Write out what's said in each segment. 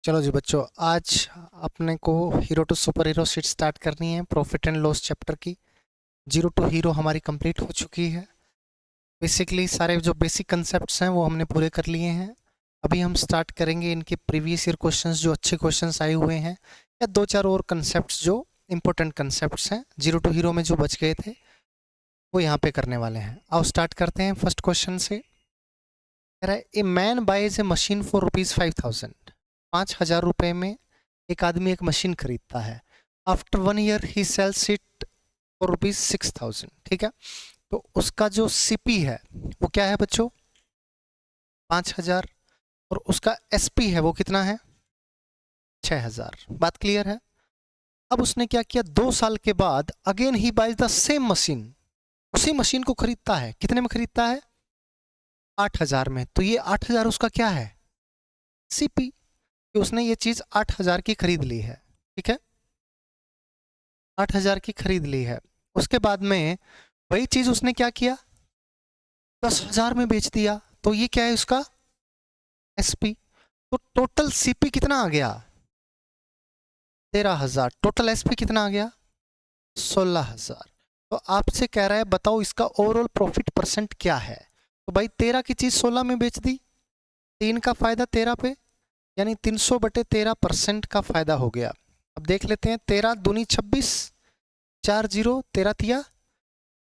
चलो जी बच्चों, आज अपने को hero to super hero sheet start करनी है। प्रॉफिट एंड लॉस चैप्टर की जीरो टू हीरो हमारी कंप्लीट हो चुकी है। बेसिकली सारे जो बेसिक कंसेप्ट्स हैं वो हमने पूरे कर लिए हैं। अभी हम स्टार्ट करेंगे इनके प्रीवियस ईयर क्वेश्चंस, जो अच्छे क्वेश्चंस आए हुए हैं, या दो चार और कंसेप्ट्स जो इंपॉर्टेंट कंसेप्ट्स हैं जीरो टू हीरो में जो बच गए थे, वो यहाँ पे करने वाले हैं। आओ स्टार्ट करते हैं फर्स्ट क्वेश्चन से। कह रहा है a man buys a machine for ₹5,000। 5,000 रुपये में एक आदमी एक मशीन खरीदता है। After 1 year he sells it for ₹6,000। ठीक है, तो उसका जो सीपी है वो क्या है बच्चों? 5,000। और उसका एसपी है वो कितना है? 6,000। बात क्लियर है? अब उसने क्या किया, 2 साल के बाद again he buys the same machine. उसी मशीन को खरीदता है। कितने में खरीदता है? 8,000 में। तो ये 8,000 उसका क्या है? सीपी। कि उसने ये चीज 8,000 की खरीद ली है। ठीक है, 8,000 की खरीद ली है। उसके बाद में वही चीज उसने क्या किया, 10,000 में बेच दिया। तो ये क्या है उसका? एसपी। तो टोटल सीपी कितना आ गया? 13,000। टोटल एसपी कितना आ गया? 16,000। तो आपसे कह रहा है बताओ इसका ओवरऑल प्रॉफिट परसेंट क्या है। तो भाई 13 की चीज 16 में बेच दी, 3 का फायदा 13 पे, यानी 300/13% का फायदा हो गया। अब देख लेते हैं, 13 दूनी 26, 4 जीरो, 13 तिया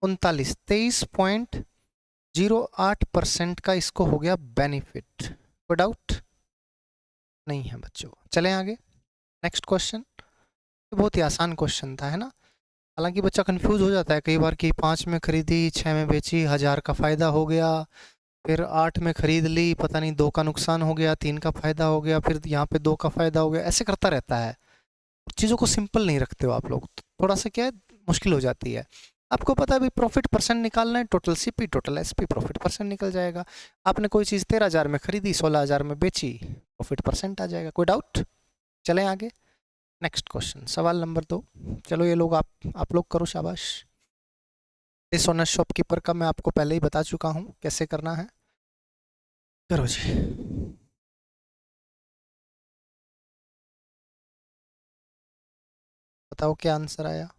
39, 23.08% का इसको हो गया बेनिफिट। कोई डाउट नहीं है बच्चों? चलें आगे, नेक्स्ट क्वेश्चन। बहुत ही आसान क्वेश्चन था, है ना? हालांकि बच्चा कंफ्यूज हो जाता है कई बार कि 5 में खरीदी, 6 में बेची, 1,000 का फायदा हो गया, फिर 8 में खरीद ली, पता नहीं 2 का नुकसान हो गया, 3 का फायदा हो गया, फिर यहाँ पे 2 का फायदा हो गया। ऐसे करता रहता है, चीज़ों को सिंपल नहीं रखते हो आप लोग, तो थोड़ा सा क्या है, मुश्किल हो जाती है। आपको पता है भाई प्रॉफिट परसेंट निकालना है, total CP total SP, profit percent निकल जाएगा। आपने कोई चीज़ 13,000 में खरीदी, 16,000 में बेची, प्रॉफिट परसेंट आ जाएगा। कोई डाउट? चलें आगे, नेक्स्ट क्वेश्चन, सवाल नंबर 2। चलो ये लोग आप लोग करो, शाबाश। इस ऑनर शॉपकीपर का मैं आपको पहले ही बता चुका हूँ कैसे करना है। करो जी। बताओ क्या आंसर आया।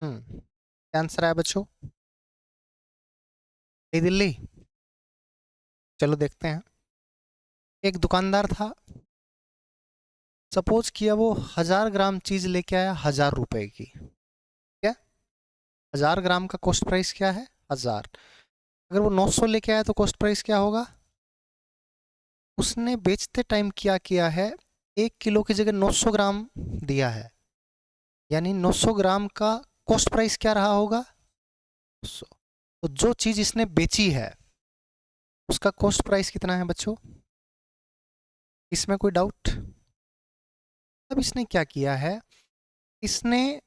क्या आंसर आया बच्चों? नई दिल्ली। चलो देखते हैं। एक दुकानदार था, सपोज किया वो 1,000 ग्राम चीज लेके आया 1,000 रुपए की। क्या? 1,000 ग्राम का कॉस्ट प्राइस क्या है? 1,000। अगर वो 900 लेके आया तो कॉस्ट प्राइस क्या होगा? उसने बेचते टाइम क्या किया है, 1 किलो की जगह 900 ग्राम दिया है, यानी 900 ग्राम का कॉस्ट प्राइस क्या रहा होगा? 900। तो जो चीज इसने बेची है उसका कॉस्ट प्राइस कितना है बच्चों? इसमें कोई डाउट? अब इसने क्या किया है, इसने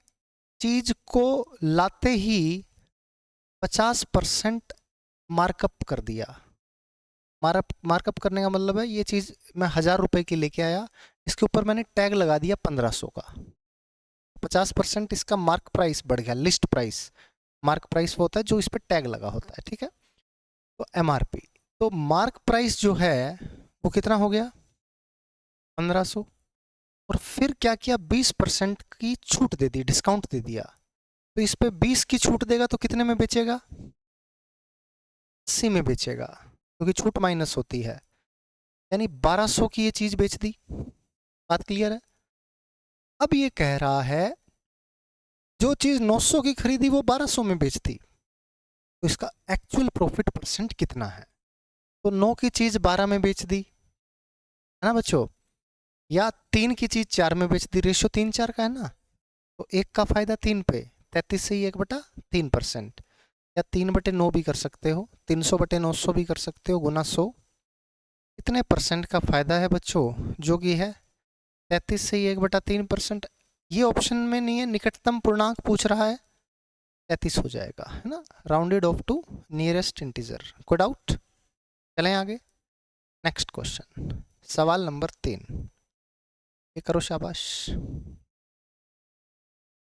चीज को लाते ही 50% मार्कअप कर दिया। मार्कअप करने का मतलब है, ये चीज मैं 1,000 रुपए की लेके आया, इसके ऊपर मैंने टैग लगा दिया 1,500 का। 50% इसका मार्क प्राइस बढ़ गया, लिस्ट प्राइस। मार्क प्राइस वो होता है जो इस पर टैग लगा होता है, ठीक है? तो एमआरपी, तो मार्क प्राइस जो है वो कितना हो गया? 1,500। और फिर क्या किया, 20% की छूट दे दी, डिस्काउंट दे दिया। तो इस पे 20 की छूट देगा तो कितने में बेचेगा? 80 में बेचेगा, क्योंकि छूट माइनस होती है। यानी 1,200 की ये चीज बेच दी। बात क्लियर है? अब ये कह रहा है जो चीज 900 की खरीदी वो 1,200 में बेचती, तो इसका एक्चुअल प्रॉफिट परसेंट कितना है? तो 9 की चीज 12 में बेच दी, है ना बच्चों? या 3 की चीज 4 में बेच दी, रेशियो 3:4 का है ना? तो 1 का फायदा 3 पे, 33 से ही 1/3%, या 3/9 भी कर सकते हो, 300/900 भी कर सकते हो, गुना 100। कितने परसेंट का फायदा है बच्चों, जो कि है 33 से ही 1/3%। ये ऑप्शन में नहीं है, निकटतम पूर्णांक पूछ रहा है, 33 हो जाएगा, है ना, rounded off to nearest integer. कोई डाउट? चलें आगे, नेक्स्ट क्वेश्चन, सवाल नंबर 3। ये करो, शाबाश।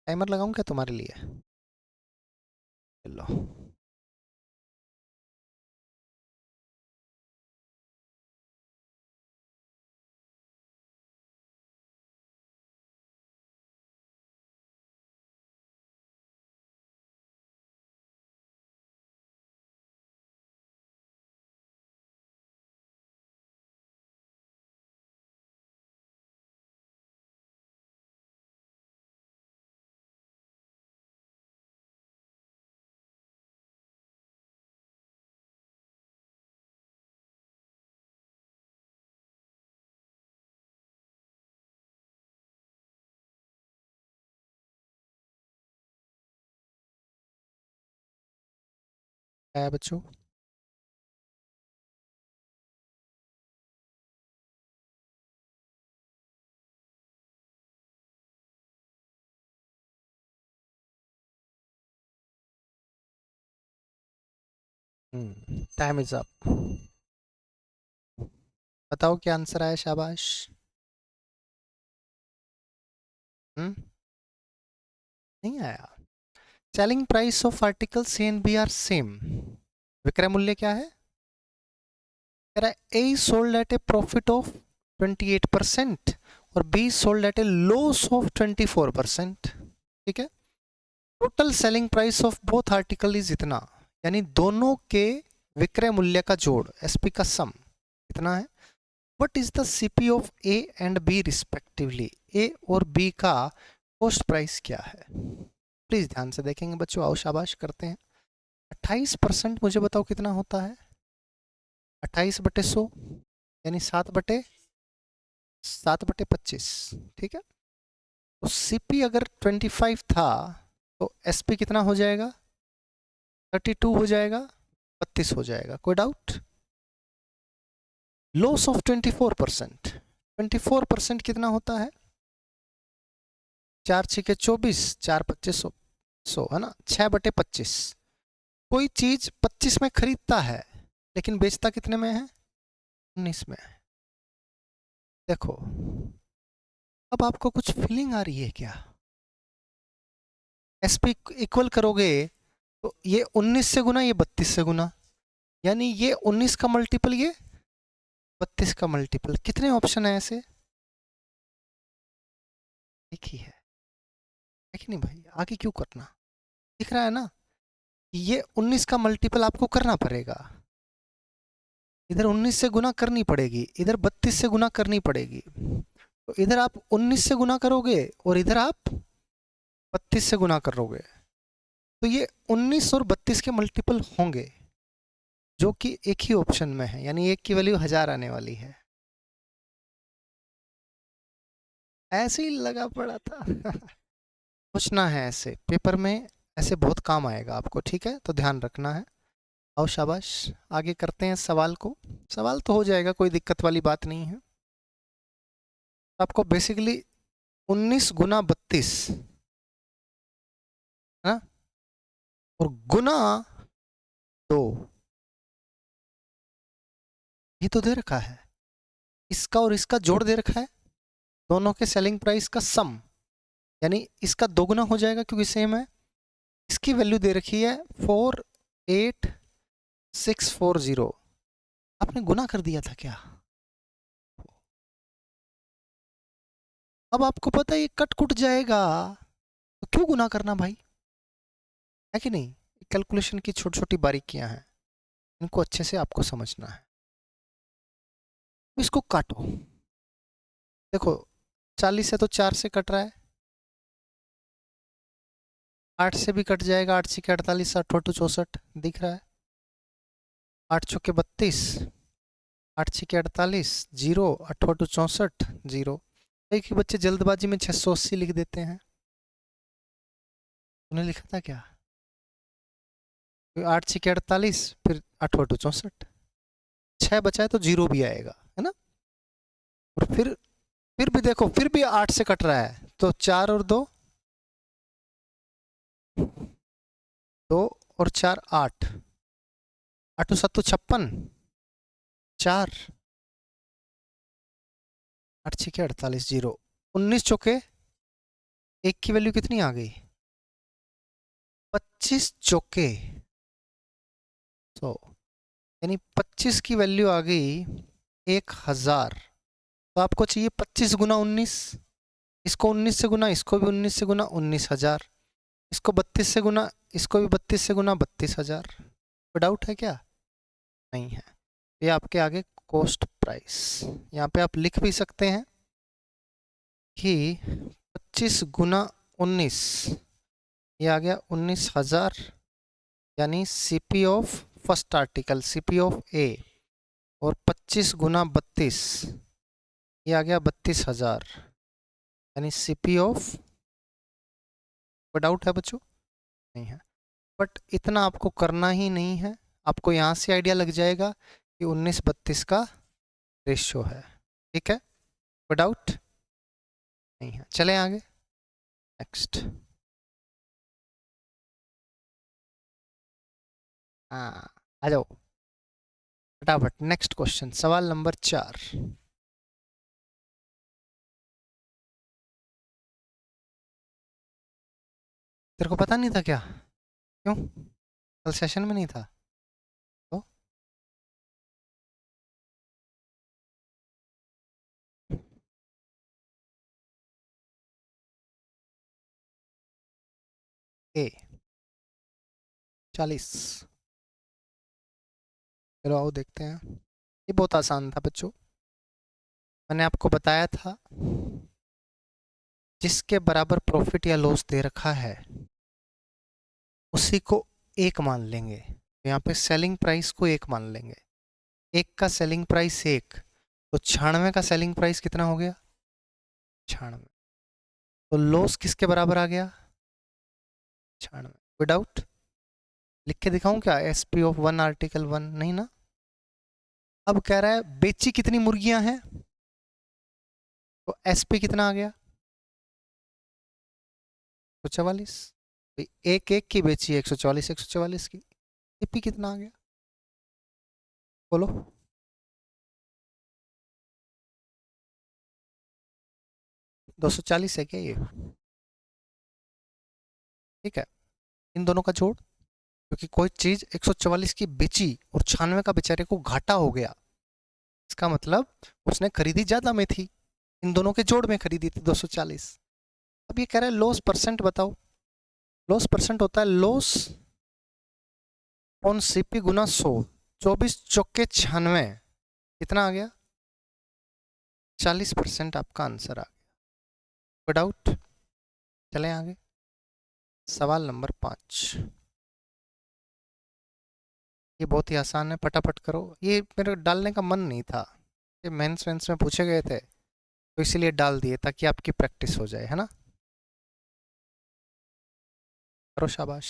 टाइमर लगाऊं क्या तुम्हारे लिए? लो, क्या है बच्चों? Time is up. बताओ क्या आंसर आया, शाबाश। हम्म, नहीं आया। Selling price of article C and B are same. विक्रय मूल्य क्या है? कह रहा है A sold at a profit of 28% और B sold at a loss of 24%। ठीक है, total selling price of both article is इतना, यानी दोनों के विक्रय मूल्य का जोड़, एसपी का सम इतना है। What is the CP of A and B respectively? A और बी का कॉस्ट प्राइस क्या है? प्लीज ध्यान से देखेंगे बच्चों, आओ शाबाश करते हैं। 28% मुझे बताओ कितना होता है? 28/100 यानी 7/25। ठीक है, तो सीपी अगर 25 था तो एसपी कितना हो जाएगा? 32 हो जाएगा, 32 हो जाएगा। कोई डाउट? लॉस ऑफ 24%, 24% कितना होता है? 4×6=24, 4×25=100, है ना, 6/25। कोई चीज 25 में खरीदता है लेकिन बेचता कितने में है? 19 में। देखो, अब आपको कुछ फीलिंग आ रही है क्या? एसपी इक्वल करोगे तो ये 19 से गुना, ये 32 से गुना, यानी ये 19 का मल्टीपल, ये 32 का मल्टीपल। कितने ऑप्शन है ऐसे? एक ही है कि नहीं भाई? आगे क्यों करना? दिख रहा है ना, ये 19 का मल्टीपल आपको करना पड़ेगा। इधर 19 से गुना करनी पड़ेगी, इधर 32 से गुना करनी पड़ेगी। तो इधर आप 19 से गुना करोगे और इधर आप 32 से गुना करोगे, तो ये 19 और 32 के मल्टीपल होंगे, जो कि एक ही ऑप्शन में है, यानी एक की वैल्यू 1000 आने वाली है। ऐसे ही लगा पड़ा था। सोचना है ऐसे, पेपर में ऐसे बहुत काम आएगा आपको, ठीक है, तो ध्यान रखना है। आओ शाबाश, आगे करते हैं सवाल को। सवाल तो हो जाएगा, कोई दिक्कत वाली बात नहीं है। आपको बेसिकली 19 गुना 32, है ना, और गुना 2, ये तो दे रखा है। इसका और इसका जोड़ दे रखा है, दोनों के सेलिंग प्राइस का सम, यानी इसका दोगुना हो जाएगा क्योंकि सेम है। इसकी वैल्यू दे रखी है 48640। आपने गुना कर दिया था क्या? अब आपको पता है ये कट कुट जाएगा, तो क्यों गुना करना भाई, है कि नहीं? कैलकुलेशन की छोटी छोटी बारीकियां हैं, इनको अच्छे से आपको समझना है। इसको काटो, देखो 40 से तो 4 से कट रहा है, 8 से भी कट जाएगा, 8×6=48, 8×2=64 दिख रहा है, 8×4=32, 8×6=48, 0, 8×2=64, 0। एक ही बच्चे जल्दबाजी में 680 लिख देते हैं। आपने लिखा था क्या? 8 6 48, फिर 8 8 64, 6 बचा है तो 0 भी आएगा, है ना? और फिर भी देखो, फिर भी 8 से कट रहा है, तो 4 और 2, 2 और 4 8, 8 7 56, 4, 8 6 48, 0, 19 चौके, एक की वैल्यू कितनी आ गई? 25 चौके, तो यानी 25 की वैल्यू आ गई 1000। तो आपको चाहिए 25 गुना 19, इसको 19 से गुना, इसको भी 19 से गुना, 19,000, इसको 32 से गुना, इसको भी 32 से गुना, 32,000। कोई डाउट है क्या? नहीं है। ये आपके आगे कॉस्ट प्राइस, यहाँ पे आप लिख भी सकते हैं कि 25 गुना 19, ये आ गया 19,000, यानी CP of first article, CP of A, और 25 गुना 32, ये आ गया 32,000, यानी सीपी ऑफ। कोई डाउट है बच्चों? नहीं है। बट इतना आपको करना ही नहीं है, आपको यहाँ से आइडिया लग जाएगा कि 19 32 का रेशियो है। ठीक है, कोई डाउट नहीं है। चले आगे, नेक्स्ट। हाँ, आ जाओ फटाफट, नेक्स्ट क्वेश्चन, सवाल नंबर 4। तेरे को पता नहीं था क्या? क्यों, कल सेशन में नहीं था? तो ए 40, चलो आओ देखते हैं। ये बहुत आसान था बच्चों, मैंने आपको बताया था जिसके बराबर प्रॉफिट या लॉस दे रखा है उसी को एक मान लेंगे। यहाँ पे सेलिंग प्राइस को एक मान लेंगे। एक का सेलिंग प्राइस एक, तो 96 का सेलिंग प्राइस कितना हो गया? 96। तो लॉस किसके बराबर आ गया? 96। कोई डाउट? लिख के दिखाऊं क्या? S P of one article one, नहीं ना? अब कह रहा है बेची कितनी मुर्गियां हैं, तो एस पी कितना आ गया? 144। एक एक की बेची 144, 144 की, एपी कितना आ गया? बोलो। 240 है क्या ये? ठीक है, इन दोनों का जोड़, क्योंकि कोई चीज 144 की बेची और 96 का बेचारे को घाटा हो गया, इसका मतलब उसने खरीदी ज्यादा में थी, इन दोनों के जोड़ में खरीदी थी 240। अब ये कह रहा है लॉस परसेंट बताओ। लॉस परसेंट होता है लॉस ऑन सीपी गुना 100, 24 चौके 96, कितना आ गया? 40% आपका आंसर आ गया। डाउट? चलें आगे, सवाल नंबर 5। ये बहुत ही आसान है, फटाफट करो। ये मेरे डालने का मन नहीं था, ये मेंस वेंस में पूछे गए थे तो इसीलिए डाल दिए ताकि आपकी प्रैक्टिस हो जाए, है ना? करो, शाबाश।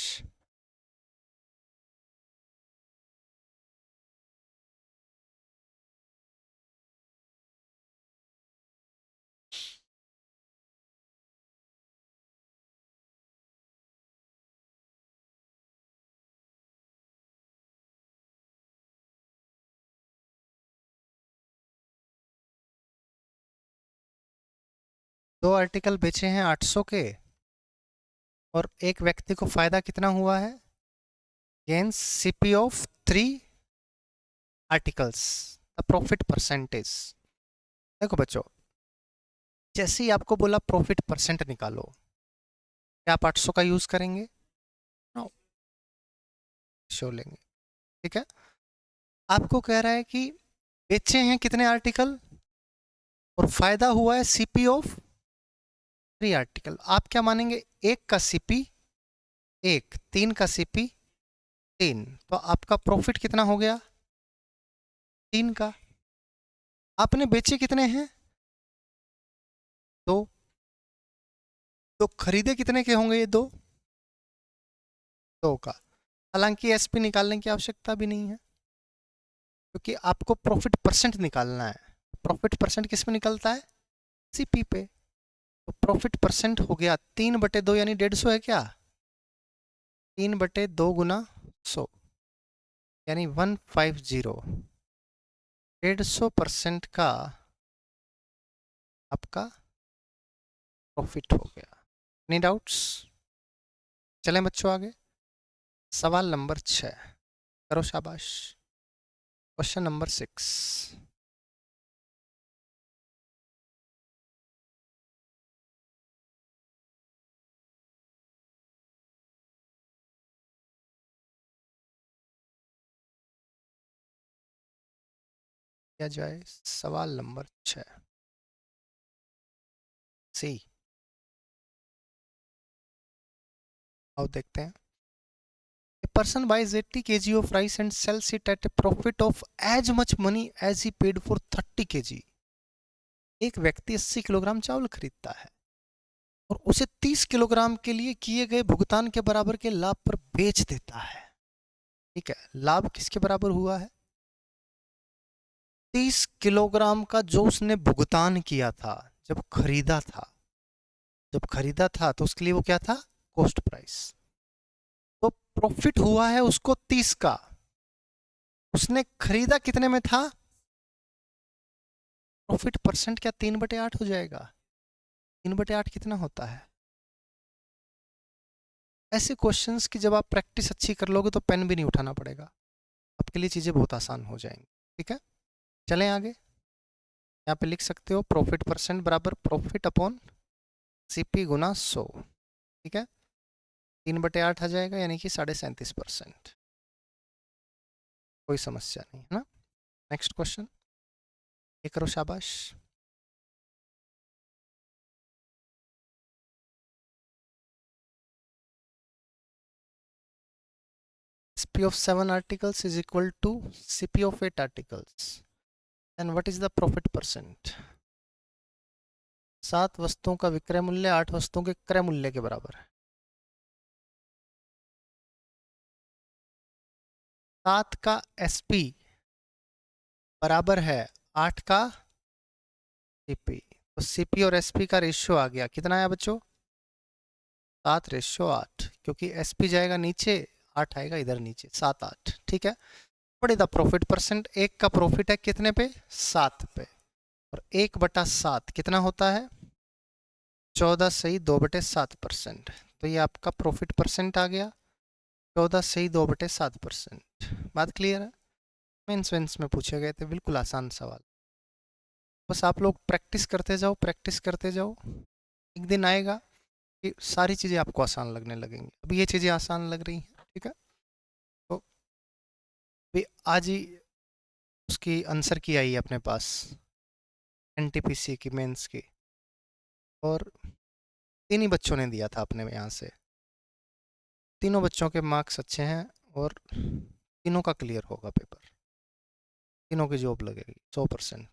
दो आर्टिकल बेचे हैं 800 के, और एक व्यक्ति को फायदा कितना हुआ है? Gains CP of 3 articles, the profit percentage. देखो बच्चों, जैसे ही आपको बोला प्रॉफिट परसेंट निकालो, क्या आप 800 का यूज करेंगे? नो, शो लेंगे। ठीक है, आपको कह रहा है कि बेचे हैं कितने आर्टिकल और फायदा हुआ है सीपी ऑफ 3 आर्टिकल। आप क्या मानेंगे? एक का सीपी एक, 3 का सीपी 3, तो आपका प्रॉफिट कितना हो गया? 3 का। आपने बेचे कितने हैं? 2, तो खरीदे कितने के होंगे ये 2? 100 का। हालांकि एसपी निकालने की आवश्यकता भी नहीं है, क्योंकि आपको प्रॉफिट परसेंट निकालना है। प्रॉफिट परसेंट किस में निकलता है? सीपी पे। तो प्रॉफिट परसेंट हो गया 3/2 यानी 150 है क्या? 3/2 गुना 100 यानी 150। 150% का आपका प्रॉफिट हो गया। Any doubts? चलें बच्चों आगे। सवाल नंबर 6 करो शाबाश। Question number 6। किया जाए सवाल नंबर 6 सी। आओ देखते हैं। A person buys 80 kg of rice and sells it at a profit of as much money as he paid for 30 kg। एक व्यक्ति 80 किलोग्राम चावल खरीदता है और उसे 30 किलोग्राम के लिए किए गए भुगतान के बराबर के लाभ पर बेच देता है। ठीक है, लाभ किसके बराबर हुआ है? 30 किलोग्राम का जो उसने भुगतान किया था जब खरीदा था। जब खरीदा था तो उसके लिए वो क्या था? Cost price. तो प्रॉफिट हुआ है उसको 30 का। उसने खरीदा कितने में था? प्रॉफिट परसेंट क्या 3/8 हो जाएगा? 3/8 कितना होता है? ऐसे क्वेश्चंस की जब आप प्रैक्टिस अच्छी कर लोगे तो पेन भी नहीं उठाना पड़ेगा, आपके लिए चीज़ें बहुत आसान हो जाएंगी। ठीक है, चलें आगे। यहाँ पे लिख सकते हो प्रॉफिट परसेंट बराबर प्रॉफिट अपॉन सीपी गुना 100। ठीक है, 3/8 आ जाएगा यानी कि 37.5%। कोई समस्या नहीं है ना। नेक्स्ट क्वेश्चन, ये करो शाबाश। CP of 7 articles is equal to CP of 8 articles. Then what is the profit percent? 7 वस्तुओं का विक्रय मूल्य 8 वस्तुओं के क्रय मूल्य के बराबर है। 7 का SP बराबर है 8 का CP। तो CP और SP का रेशियो आ गया, कितना आया बच्चों? 7/8, क्योंकि SP जाएगा नीचे, 8 आएगा इधर नीचे, 7/8। ठीक है, बड़े द प्रॉफिट परसेंट। एक का प्रॉफिट है कितने पे? 7 पे। और 1/7 कितना होता है? 14/2/7%। तो ये आपका प्रॉफिट परसेंट आ गया 14/2/7%। बात क्लियर है? मेंस वेंस में पूछे गए थे, बिल्कुल आसान सवाल। बस आप लोग प्रैक्टिस करते जाओ, प्रैक्टिस करते जाओ। एक दिन आएगा कि सारी चीज़ें आपको आसान लगने लगेंगी। अभी ये चीज़ें आसान लग रही हैं। ठीक है, तो भी आज ही उसकी आंसर की आई है अपने पास, NTPC की मेंस की, और 3 ही बच्चों ने दिया था अपने यहाँ से। तीनों बच्चों के मार्क्स अच्छे हैं और तीनों का क्लियर होगा पेपर, तीनों की जॉब लगेगी 100%।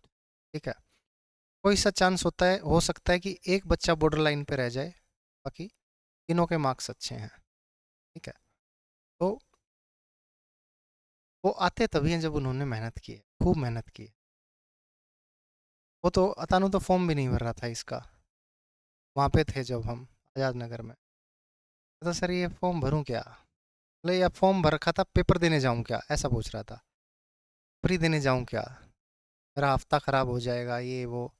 ठीक है, कोई सा चांस होता है, हो सकता है कि एक बच्चा बॉर्डर लाइन पे रह जाए, बाकी तीनों के मार्क्स अच्छे हैं। ठीक है, तो वो आते तभी हैं जब उन्होंने मेहनत की है, खूब मेहनत की है। वो तो अतानु तो फॉर्म भी नहीं भर रहा था इसका, वहाँ पे थे जब हम आज़ाद नगर में। तो सर ये फॉर्म भरूँ क्या? बोले या फॉर्म भर रखा था, पेपर देने जाऊँ क्या, ऐसा पूछ रहा था। प्री देने जाऊँ क्या, मेरा हफ्ता ख़राब हो जाएगा, ये वो।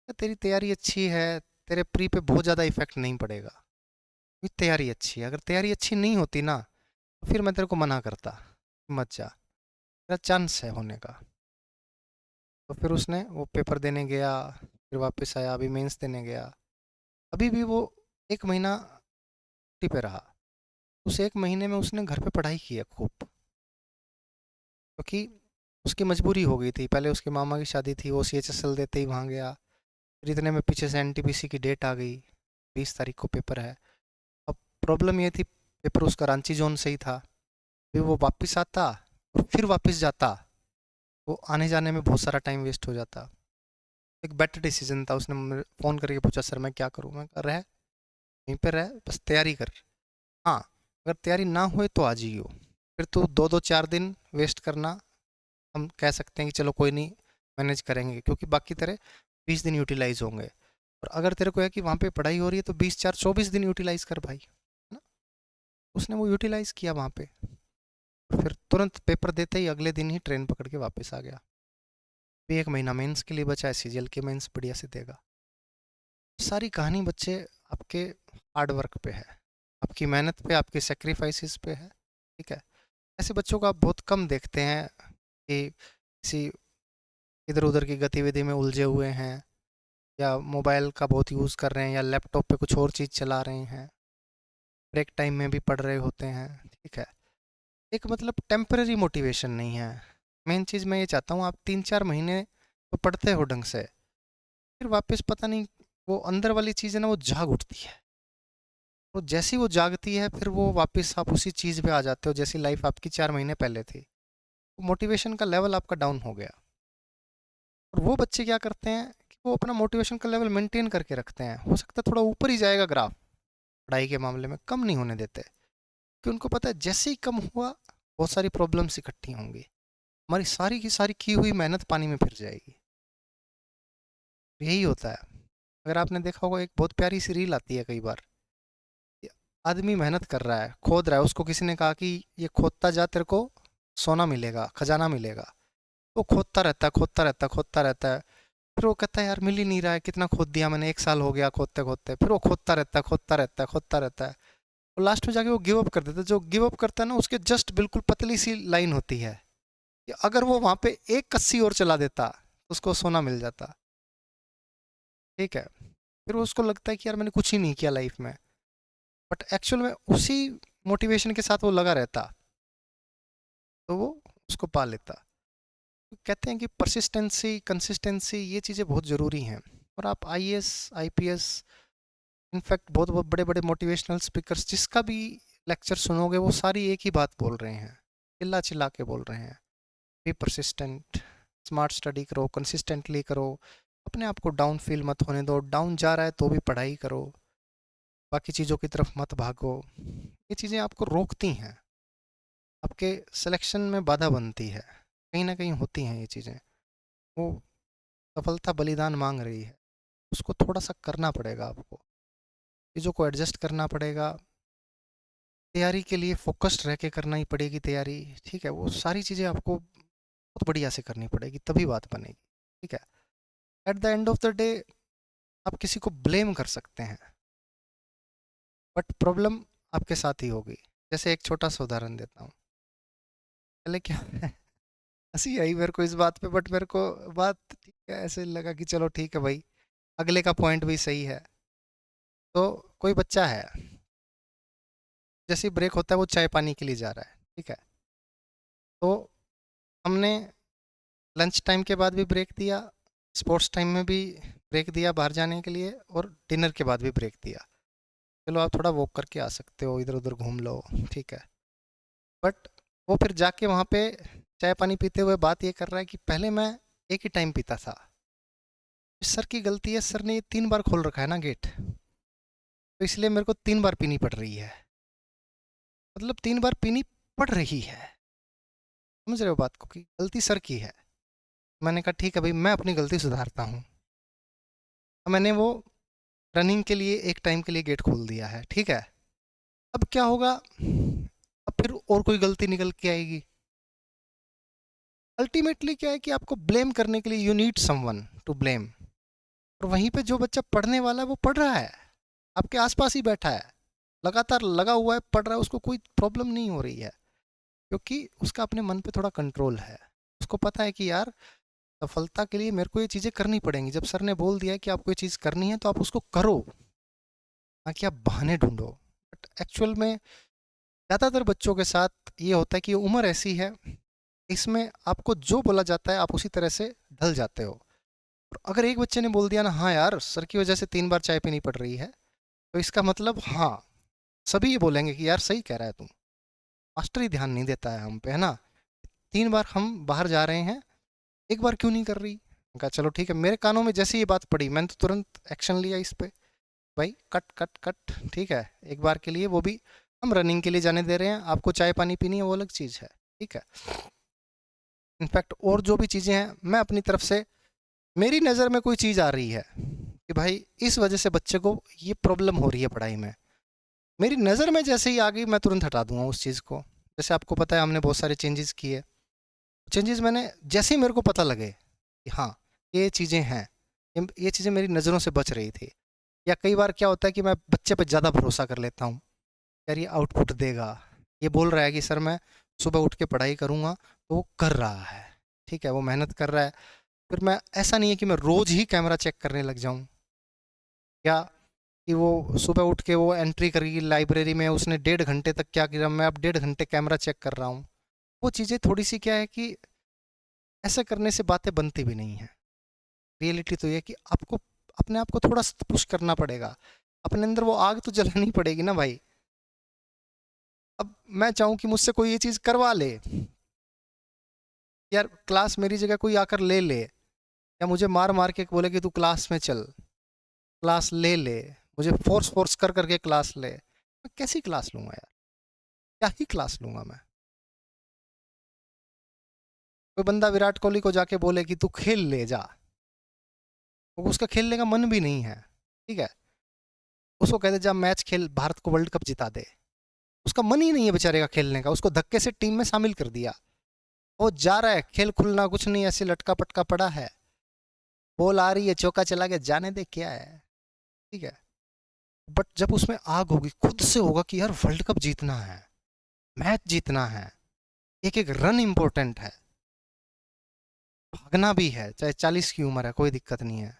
तेरी तैयारी अच्छी है, तेरे प्री पे बहुत ज़्यादा इफेक्ट नहीं पड़ेगा, क्योंकि तैयारी अच्छी है। अगर तैयारी अच्छी नहीं होती ना, तो फिर मैं तेरे को मना करता, मत जा, तेरा चांस है होने का। तो फिर उसने वो पेपर देने गया, फिर वापस आया, अभी मेंस देने गया। अभी भी वो 1 महीना छुट्टी पे रहा। उस 1 महीने में उसने घर पे पढ़ाई की है खूब, क्योंकि उसकी मजबूरी हो गई थी। पहले उसके मामा की शादी थी, वो CHSL देते ही वहाँ गया। फिर इतने में पीछे से NTPC की डेट आ गई, 20 तारीख को पेपर है। अब प्रॉब्लम ये थी, पेपर उसका रांची जोन से ही था। फिर वो वापस आता और फिर वापस जाता, वो आने जाने में बहुत सारा टाइम वेस्ट हो जाता। एक बेटर डिसीजन था। उसने फ़ोन करके पूछा, सर मैं क्या करूँ? मैं कह, रह यहीं पर रह, बस तैयारी कर। हाँ, अगर तैयारी ना हुए तो आ जाइयो, फिर तो 2-2 4 दिन वेस्ट करना, हम कह सकते हैं कि चलो कोई नहीं, मैनेज करेंगे, क्योंकि बाकी तेरे 20 दिन यूटिलाइज होंगे। और अगर तेरे को है कि वहाँ पे पढ़ाई हो रही है तो 20 4 24 दिन यूटिलाइज कर भाई, है ना। उसने वो यूटिलाइज किया वहाँ पे, और फिर तुरंत पेपर देते ही अगले दिन ही ट्रेन पकड़ के वापस आ गया। भी 1 महीना मेंस के लिए बचा है, सीजीएल के मेंस बढ़िया से देगा। सारी कहानी बच्चे आपके हार्ड वर्क पे है, आपकी मेहनत पे, आपके सेक्रीफाइसेस पे है, ठीक है। ऐसे बच्चों को आप बहुत कम देखते हैं कि किसी इधर उधर की गतिविधि में उलझे हुए हैं, या मोबाइल का बहुत यूज़ कर रहे हैं, या लैपटॉप पे कुछ और चीज़ चला रहे हैं, ब्रेक टाइम में भी पढ़ रहे होते हैं, ठीक है। एक मतलब टेम्पररी मोटिवेशन नहीं है। मेन चीज़ मैं ये चाहता हूँ, आप 3-4 महीने तो पढ़ते हो ढंग से, फिर वापस पता नहीं वो अंदर वाली चीज़ है ना, वो जाग उठती है। तो जैसी वो जागती है फिर वो वापस आप उसी चीज़ पे आ जाते हो जैसी लाइफ आपकी 4 महीने पहले थी। मोटिवेशन का लेवल आपका डाउन हो गया। और वो बच्चे क्या करते हैं कि वो अपना मोटिवेशन का लेवल मेंटेन करके रखते हैं, हो सकता है थोड़ा ऊपर ही जाएगा ग्राफ, पढ़ाई के मामले में कम नहीं होने देते, क्योंकि उनको पता है जैसे ही कम हुआ बहुत सारी प्रॉब्लम्स इकट्ठी होंगी, हमारी सारी की सारी की हुई मेहनत पानी में फिर जाएगी। यही होता है। अगर आपने देखा होगा, एक बहुत प्यारी सी रील आती है कई बार, आदमी मेहनत कर रहा है, खोद रहा है, उसको किसी ने कहा कि ये खोदता जा, तेरे को सोना मिलेगा, खजाना मिलेगा। वो खोदता रहता है, खोदता रहता है, खोदता रहता है, फिर वो कहता है यार मिल ही नहीं रहा है, कितना खोद दिया मैंने, 1 साल हो गया खोदते खोदते। फिर वो खोदता रहता है, खोदता रहता है, खोदता रहता है, और लास्ट में जाके वो गिव अप कर देता है। जो गिव अप करता है ना, उसके जस्ट बिल्कुल पतली सी लाइन होती है कि अगर वो वहाँ पे एक कस्सी और चला देता तो उसको सोना मिल जाता, ठीक है। फिर उसको लगता है कि यार मैंने कुछ ही नहीं किया लाइफ में, बट एक्चुअल में उसी मोटिवेशन के साथ वो लगा रहता तो वो उसको पा लेता। तो कहते हैं कि परसिस्टेंसी, कंसिस्टेंसी, ये चीज़ें बहुत ज़रूरी हैं। और आप आईएएस, आईपीएस, इनफैक्ट बहुत बहुत बड़े बड़े मोटिवेशनल स्पीकर्स जिसका भी लेक्चर सुनोगे वो सारी एक ही बात बोल रहे हैं, चिल्ला चिल्ला के बोल रहे हैं, बी परसिस्टेंट, स्मार्ट स्टडी करो, कंसिस्टेंटली करो, अपने आप को डाउन फील मत होने दो, डाउन जा रहा है तो भी पढ़ाई करो, बाकी चीज़ों की तरफ मत भागो। ये चीज़ें आपको रोकती हैं, आपके सिलेक्शन में बाधा बनती है, कहीं ना कहीं होती हैं ये चीज़ें। वो सफलता बलिदान मांग रही है, उसको थोड़ा सा करना पड़ेगा आपको, चीज़ों को एडजस्ट करना पड़ेगा, तैयारी के लिए फोकस्ड रह के करना ही पड़ेगी तैयारी, ठीक है। वो सारी चीज़ें आपको बहुत बढ़िया से करनी पड़ेगी, तभी बात बनेगी, ठीक है। At the end of the day आप किसी को ब्लेम कर सकते हैं, बट प्रॉब्लम आपके साथ ही होगी। जैसे एक छोटा सा उदाहरण देता हूँ, पहले क्या हंसी आई मेरे को इस बात पे, बट मेरे को बात ठीक है, ऐसे लगा कि चलो ठीक है भाई, अगले का पॉइंट भी सही है। तो कोई बच्चा है, जैसे ब्रेक होता है वो चाय पानी के लिए जा रहा है, ठीक है। तो हमने लंच टाइम के बाद भी ब्रेक दिया, स्पोर्ट्स टाइम में भी ब्रेक दिया बाहर जाने के लिए, और डिनर के बाद भी ब्रेक दिया। चलो आप थोड़ा वॉक करके आ सकते हो, इधर उधर घूम लो, ठीक है। बट वो फिर जाके वहाँ पे चाय पानी पीते हुए बात ये कर रहा है कि पहले मैं एक ही टाइम पीता था, सर की गलती है, सर ने ये 3 बार खोल रखा है ना गेट, तो इसलिए मेरे को 3 बार पीनी पड़ रही है, मतलब 3 बार पीनी पड़ रही है। समझ रहे हो बात को, कि गलती सर की है। मैंने कहा ठीक है भाई, मैं अपनी गलती सुधारता हूँ। मैंने वो रनिंग के लिए एक टाइम के लिए गेट खोल दिया है, ठीक है। अब क्या होगा, अब फिर और कोई गलती निकल के आएगी। अल्टीमेटली क्या है कि आपको ब्लेम करने के लिए you need someone to blame, और वहीं पे जो बच्चा पढ़ने वाला है वो पढ़ रहा है, आपके आसपास ही बैठा है, लगातार लगा हुआ है, पढ़ रहा है, उसको कोई प्रॉब्लम नहीं हो रही है, क्योंकि उसका अपने मन पे थोड़ा कंट्रोल है। उसको पता है कि यार सफलता के लिए मेरे को ये चीज़ें करनी पड़ेंगी, जब सर ने बोल दिया है कि आपको ये चीज़ करनी है तो आप उसको करो, ना कि आप बहाने ढूंढो। बट एक्चुअल में ज़्यादातर बच्चों के साथ ये होता है कि उम्र ऐसी है, इसमें आपको जो बोला जाता है आप उसी तरह से ढल जाते हो। और अगर एक बच्चे ने बोल दिया ना, हाँ यार सर की वजह से 3 बार चाय पीनी पड़ रही है, तो इसका मतलब हाँ, सभी ये बोलेंगे कि यार सही कह रहा है तुम। मास्टर ही ध्यान नहीं देता है हम पे, है ना। 3 बार हम बाहर जा रहे हैं, एक बार क्यों नहीं कर रही। कहा चलो ठीक है, मेरे कानों में जैसे ये बात पड़ी मैंने तो तुरंत एक्शन लिया इस पे, भाई कट कट कट, ठीक है, एक बार के लिए वो भी हम रनिंग के लिए जाने दे रहे हैं, आपको चाय पानी पीनी है वो अलग चीज़ है, ठीक है। इनफैक्ट और जो भी चीज़ें हैं, मैं अपनी तरफ से, मेरी नज़र में कोई चीज़ आ रही है कि भाई इस वजह से बच्चे को ये प्रॉब्लम हो रही है पढ़ाई में, मेरी नज़र में जैसे ही आ गई मैं तुरंत हटा दूंगा उस चीज़ को। जैसे आपको पता है हमने बहुत सारे चेंजेस किए, चेंजेस मैंने जैसे ही मेरे को पता लगे कि हाँ ये चीज़ें हैं, ये चीज़ें मेरी नज़रों से बच रही थी। या कई बार क्या होता है कि मैं बच्चे पर ज़्यादा भरोसा कर लेता हूँ, यार ये आउटपुट देगा, ये बोल रहा है कि सर मैं सुबह उठ के पढ़ाई करूँगा, तो वो कर रहा है, ठीक है, वो मेहनत कर रहा है। फिर मैं, ऐसा नहीं है कि मैं रोज़ ही कैमरा चेक करने लग जाऊँ, या कि वो सुबह उठ के वो एंट्री करेगी लाइब्रेरी में, उसने 1.5 घंटे तक क्या किया, मैं अब 1.5 घंटे कैमरा चेक कर रहा हूँ। वो चीज़ें थोड़ी सी क्या है कि ऐसा करने से बातें बनती भी नहीं हैं। रियलिटी तो ये है कि आपको अपने आप को थोड़ा पुश करना पड़ेगा, अपने अंदर वो आग तो जलानी पड़ेगी ना भाई। अब मैं चाहूँ कि मुझसे कोई ये चीज़ करवा ले, यार क्लास मेरी जगह कोई आकर ले ले, या मुझे मार मार के बोले कि तू क्लास में चल, क्लास ले ले, मुझे फोर्स फोर्स कर करके क्लास ले, मैं कैसी क्लास लूँगा यार, क्या ही क्लास लूँगा मैं। कोई बंदा विराट कोहली को जाके बोले कि तू खेल ले जा, वो उसका खेलने का मन भी नहीं है, ठीक है, उसको कहते जा मैच खेल, भारत को वर्ल्ड कप जिता दे, उसका मन ही नहीं है बेचारे का खेलने का, उसको धक्के से टीम में शामिल कर दिया, वो जा रहा है, खेल खुलना कुछ नहीं, ऐसे लटका पटका पड़ा है, बॉल आ रही है, चौका चला गया, जाने दे क्या है, ठीक है। बट जब उसमें आग होगी, खुद से होगा कि यार वर्ल्ड कप जीतना है, मैच जीतना है, एक एक रन इंपॉर्टेंट है, भागना भी है, चाहे 40 की उम्र है कोई दिक्कत नहीं है,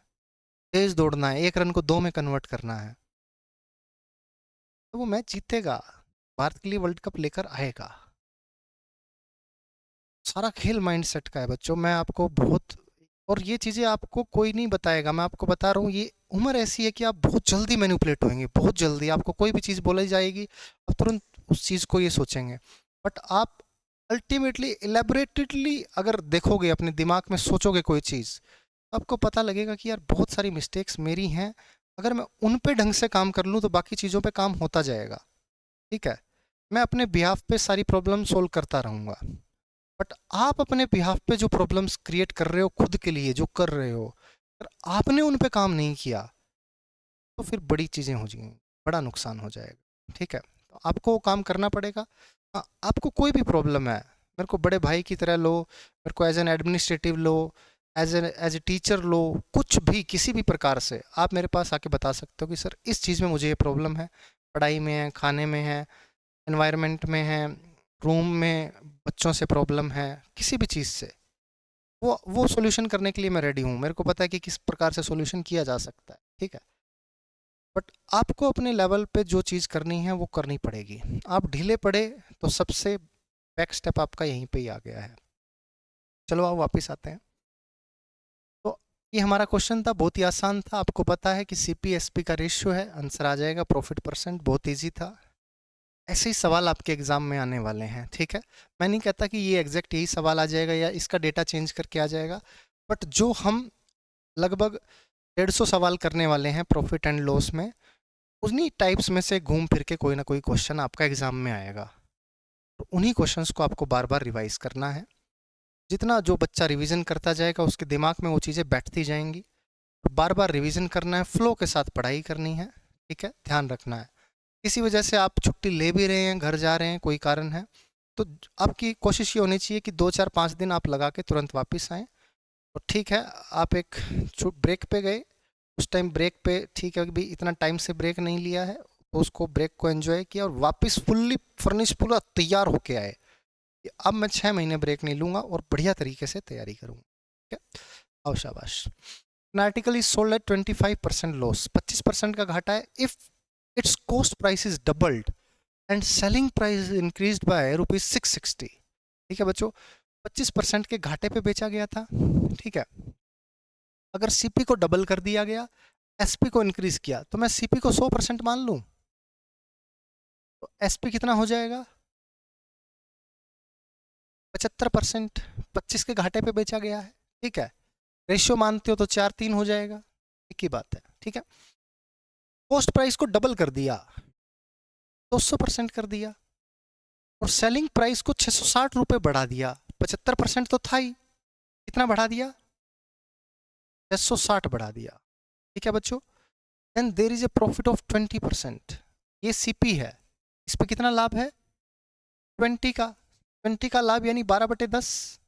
तेज दौड़ना है, एक रन को 2 में कन्वर्ट करना है, तो वो मैच जीतेगा, भारत के लिए वर्ल्ड कप लेकर आएगा। सारा खेल माइंडसेट का है बच्चों, मैं आपको बहुत, और ये चीज़ें आपको कोई नहीं बताएगा, मैं आपको बता रहा हूँ, ये उम्र ऐसी है कि आप बहुत जल्दी मैनिपुलेट होंगे, बहुत जल्दी आपको कोई भी चीज़ बोलाई जाएगी, आप तुरंत उस चीज़ को ये सोचेंगे। बट आप अल्टीमेटली इलेबोरेटेडली अगर देखोगे, अपने दिमाग में सोचोगे कोई चीज़, तो आपको पता लगेगा कि यार बहुत सारी मिस्टेक्स मेरी हैं, अगर मैं उन पे ढंग से काम कर लूँ तो बाकी चीज़ों पे काम होता जाएगा, ठीक है। मैं अपने बिहाफ पे सारी प्रॉब्लम सोल्व करता रहूँगा, बट आप अपने बिहाफ पे जो प्रॉब्लम्स क्रिएट कर रहे हो खुद के लिए, जो कर रहे हो, अगर आपने उन पे काम नहीं किया तो फिर बड़ी चीज़ें हो जाएंगी, बड़ा नुकसान हो जाएगा, ठीक है। तो आपको काम करना पड़ेगा। हाँ, आपको कोई भी प्रॉब्लम है, मेरे को बड़े भाई की तरह लो, मेरे को एज एन एडमिनिस्ट्रेटिव लो, एज ए टीचर लो, कुछ भी किसी भी प्रकार से आप मेरे पास आके बता सकते हो कि सर इस चीज़ में मुझे ये प्रॉब्लम है, पढ़ाई में है, खाने में है, एनवायरनमेंट में है, रूम में बच्चों से प्रॉब्लम है, किसी भी चीज़ से, वो सॉल्यूशन करने के लिए मैं रेडी हूँ, मेरे को पता है कि किस प्रकार से सॉल्यूशन किया जा सकता है, ठीक है। बट आपको अपने लेवल पे जो चीज़ करनी है वो करनी पड़ेगी, आप ढीले पड़े तो सबसे बैक स्टेप आपका यहीं पे ही आ गया है। चलो आओ वापस आते हैं। तो ये हमारा क्वेश्चन था, बहुत ही आसान था, आपको पता है कि CP/SP का रेशियो है, आंसर आ जाएगा प्रॉफिट परसेंट, बहुत ईजी था। ऐसे ही सवाल आपके एग्जाम में आने वाले हैं, ठीक है। मैं नहीं कहता कि ये एग्जैक्ट यही सवाल आ जाएगा या इसका डेटा चेंज करके आ जाएगा, बट जो हम लगभग 150 सवाल करने वाले हैं प्रॉफिट एंड लॉस में, उन्हीं टाइप्स में से घूम फिर के कोई ना कोई क्वेश्चन आपका एग्जाम में आएगा, तो उन्हीं क्वेश्चंस को आपको बार बार रिवाइज करना है। जितना जो बच्चा रिवीजन करता जाएगा उसके दिमाग में वो चीज़ें बैठती जाएंगी, बार बार रिवीजन करना है, फ्लो के साथ पढ़ाई करनी है, ठीक है, ध्यान रखना है। किसी वजह से आप छुट्टी ले भी रहे हैं, घर जा रहे हैं, कोई कारण है, तो आपकी कोशिश ये होनी चाहिए कि 2 4 5 दिन आप लगा के तुरंत वापस आएँ। तो ठीक है, आप एक ब्रेक पे गए, उस टाइम ब्रेक पे ठीक है, अभी इतना टाइम से ब्रेक नहीं लिया है, तो उसको ब्रेक को एंजॉय किया और वापस फुल्ली फर्निश, पूरा तैयार होके आए कि अब मैं 6 महीने ब्रेक नहीं लूँगा और बढ़िया तरीके से तैयारी करूँगा, ठीक है। आओ शाबाश। An article is sold at 25% loss, 25% का घाटा है, if its cost price is doubled and selling price is increased by ₹660, ठीक है बच्चों, 25% के घाटे पे बेचा गया था, ठीक है। अगर CP को डबल कर दिया गया, SP को इंक्रीज किया, तो मैं CP को 100% मान लूं, तो SP कितना हो जाएगा, 75%, 25 के घाटे पे बेचा गया है, ठीक है। रेशियो मानते हो तो 4:3 हो जाएगा, एक ही बात है, ठीक है। कॉस्ट प्राइस को डबल कर दिया, 200% कर दिया और सेलिंग प्राइस को 660 रुपये बढ़ा दिया। 75% तो था ही, कितना बढ़ा दिया? 660 बढ़ा दिया। ठीक है बच्चों, and there is a profit of 20%। ये सीपी है, इस पर कितना लाभ है? 20 का लाभ, यानी 12/10।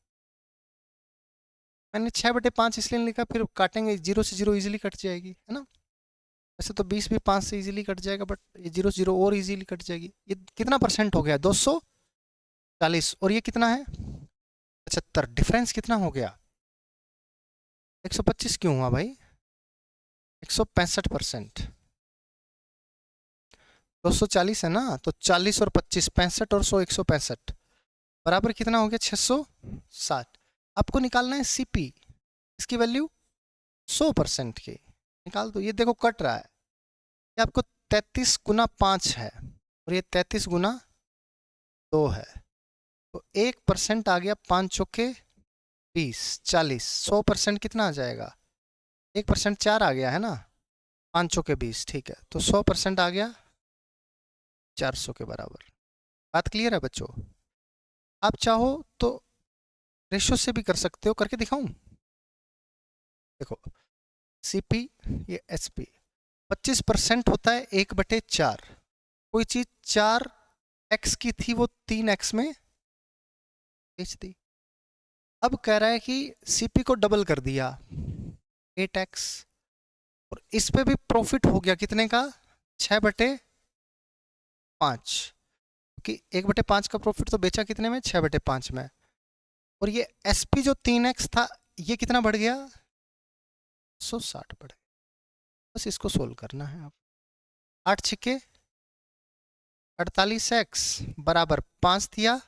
मैंने 6/5 इसलिए लिखा, फिर काटेंगे 0 से 0 इजीली कट जाएगी, है ना। वैसे तो 20 भी 5 से इजीली कट जाएगा, बट ये 0 से 0 और इजीली कट जाएगी। ये कितना परसेंट हो गया? 240। और ये कितना है? 75। डिफरेंस कितना हो गया? 125 क्यों हुआ भाई? 165%। 240 है ना, तो 40 और 25, 65 और 100, 165 बराबर कितना हो गया? 660। आपको निकालना है सीपी, इसकी वैल्यू 100% की निकाल दो। ये देखो कट रहा है, ये आपको 33 गुना 5 है और ये 33 गुना 2 है, तो 1% आ गया। 5 चौके 20, 40, 100% कितना आ जाएगा? 1% 4 आ गया है ना, 5 चौके 20, ठीक है। तो 100% आ गया 400 के बराबर। बात क्लियर है बच्चों? आप चाहो तो रेशो से भी कर सकते हो, करके दिखाऊं? देखो सीपी, ये एसपी, 25% होता है 1/4। कोई चीज 4x की थी, वो 3x में बेच दी। अब कह रहा है कि सीपी को डबल कर दिया, 8x, और इस पे भी प्रॉफिट हो गया कितने का? 6/5, कि 1/5 का प्रॉफिट तो बेचा कितने में? 6/5 में। और ये एसपी जो 3x था, ये कितना बढ़ गया? 160 बढ़ गया। बस इसको सोल्व करना है आप। 8 छिके 48x बराबर 5 दिया,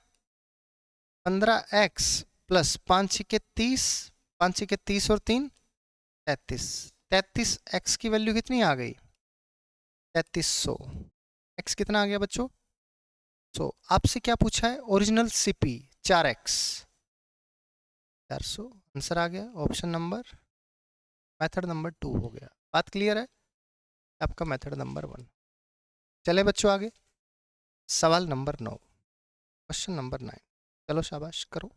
15x प्लस 5 छिके 30, 5 छिके 30 और 3 33। 33x की वैल्यू कितनी आ गई? 3300। x कितना आ गया बच्चों? आपसे क्या पूछा है? Original CP 4x, 400। आंसर आ गया ऑप्शन नंबर, मेथड नंबर 2 हो गया। बात क्लियर है? आपका मेथड नंबर 1। चले बच्चों आगे, सवाल नंबर 9, क्वेश्चन नंबर 9। चलो शाबाश करो।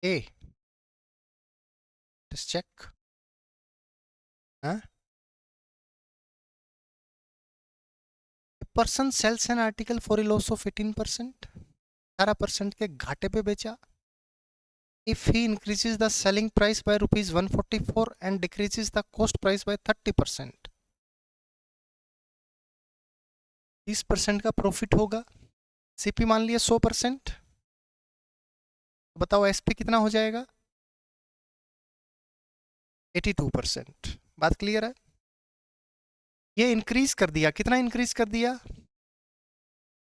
ए just check, हाँ? A person sells an article for a loss of 18%, 18% के घाटे पे बेचा। If he increases the selling price by rupees 144 and decreases the cost price by 30%, 30% का प्रॉफिट होगा। सीपी मान लिया 100%, बताओ एसपी कितना हो जाएगा? 82%। बात क्लियर है? ये इंक्रीज कर दिया, कितना इंक्रीज कर दिया?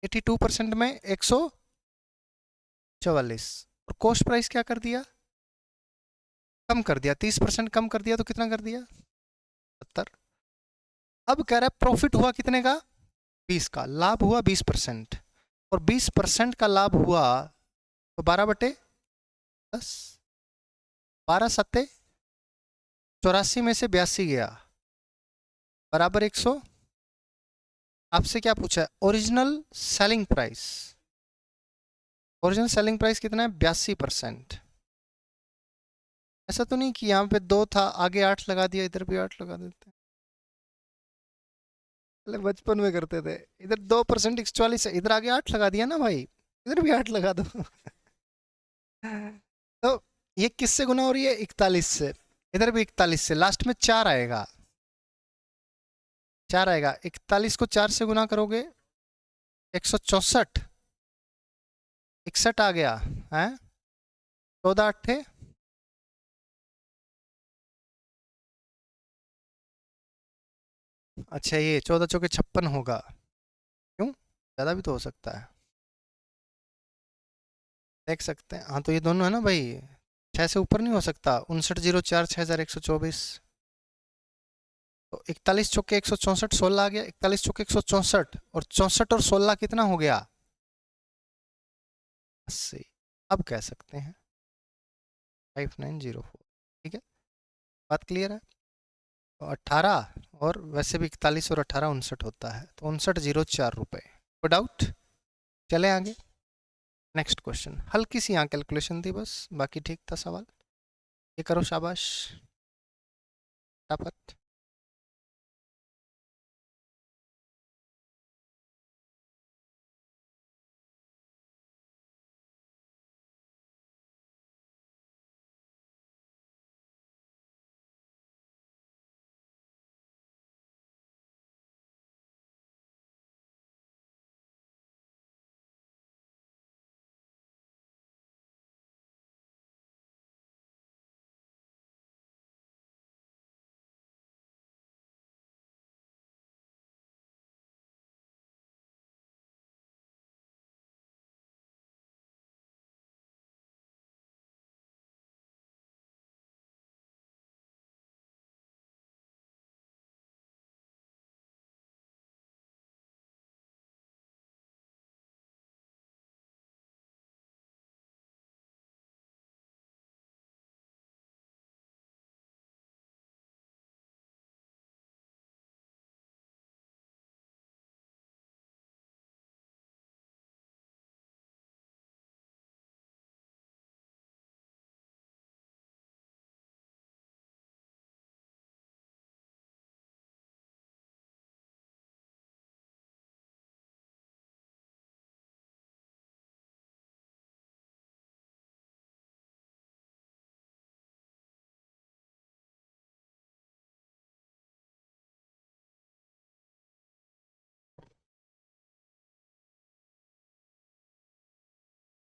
82% में 144। और कॉस्ट प्राइस क्या कर दिया? कम कर दिया, 30% कम कर दिया, तो कितना कर दिया? 70। अब कह रहा है प्रॉफिट हुआ कितने का? 20 का। लाभ हुआ 20%, और 20% का लाभ हुआ तो 12/10, 12 सत्ते 84 में से 82 गया, बराबर 100। आपसे क्या पूछा है? Original selling price. Original selling price कितना है? 82%। ऐसा तो नहीं कि यहाँ पे 2 था, आगे 8 लगा दिया, इधर भी 8 लगा देते हैं। पहले बचपन में करते थे, इधर 2% 144 है, इधर आगे 8 लगा दिया ना भाई, इधर भी 8 लगा दो। तो ये किससे गुना हो रही है? 41 से। इधर भी 41 से, लास्ट में 4 आएगा, 4 आएगा। 41 को 4 से गुना करोगे 164, 61 आ गया है। 14 अट्ठे, अच्छा ये 14 चौके 56 होगा। क्यों, ज़्यादा भी तो हो सकता है, देख सकते हैं। हाँ तो ये दोनों है ना भाई, 6 से ऊपर नहीं हो सकता। 5904 6124, तो 41 चौके 164, 16 आ गया। 41 चौके 164, और 64 और 16 कितना हो गया? 80। अब कह सकते हैं 5904। ठीक है, बात क्लियर है। तो 18, और वैसे भी 41 और 18 59 होता है, तो 5904 रुपये। कोई डाउट? चले आगे, नेक्स्ट क्वेश्चन। हल्की सी यहाँ कैलकुलेशन थी बस, बाकी ठीक था सवाल। ये करो, शाबाश, फटाफट।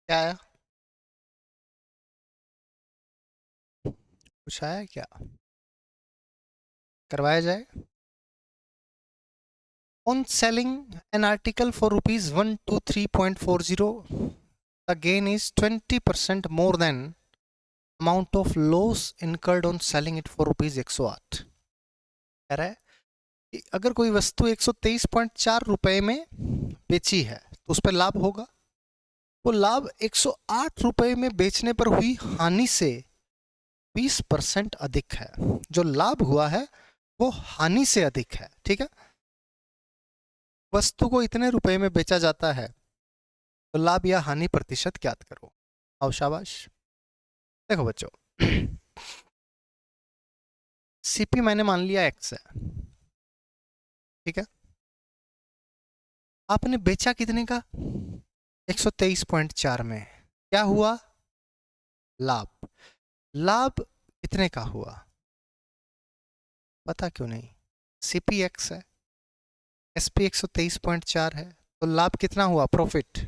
क्या आया? कुछ आया क्या? करवाया जाए। On selling an article for rupees 123.40, the gain is 20% more than amount of loss incurred on selling it for rupees 108। कह रहा है कि अगर कोई वस्तु 123.4 रुपए में बेची है तो उस पर लाभ होगा। वो लाभ 108 रुपए में बेचने पर हुई हानि से 20% अधिक है। जो लाभ हुआ है वो हानि से अधिक है। ठीक है, वस्तु को इतने रुपए में बेचा जाता है, तो लाभ या हानि प्रतिशत ज्ञात करो। आओ शाबाश। देखो बच्चों, सीपी मैंने मान लिया एक्स है, ठीक है। आपने बेचा कितने का? 123.4 में। क्या हुआ? लाभ। लाभ कितने का हुआ? पता क्यों नहीं? सीपी एक्स है, एसपी 123.4 है, तो लाभ कितना हुआ? प्रॉफिट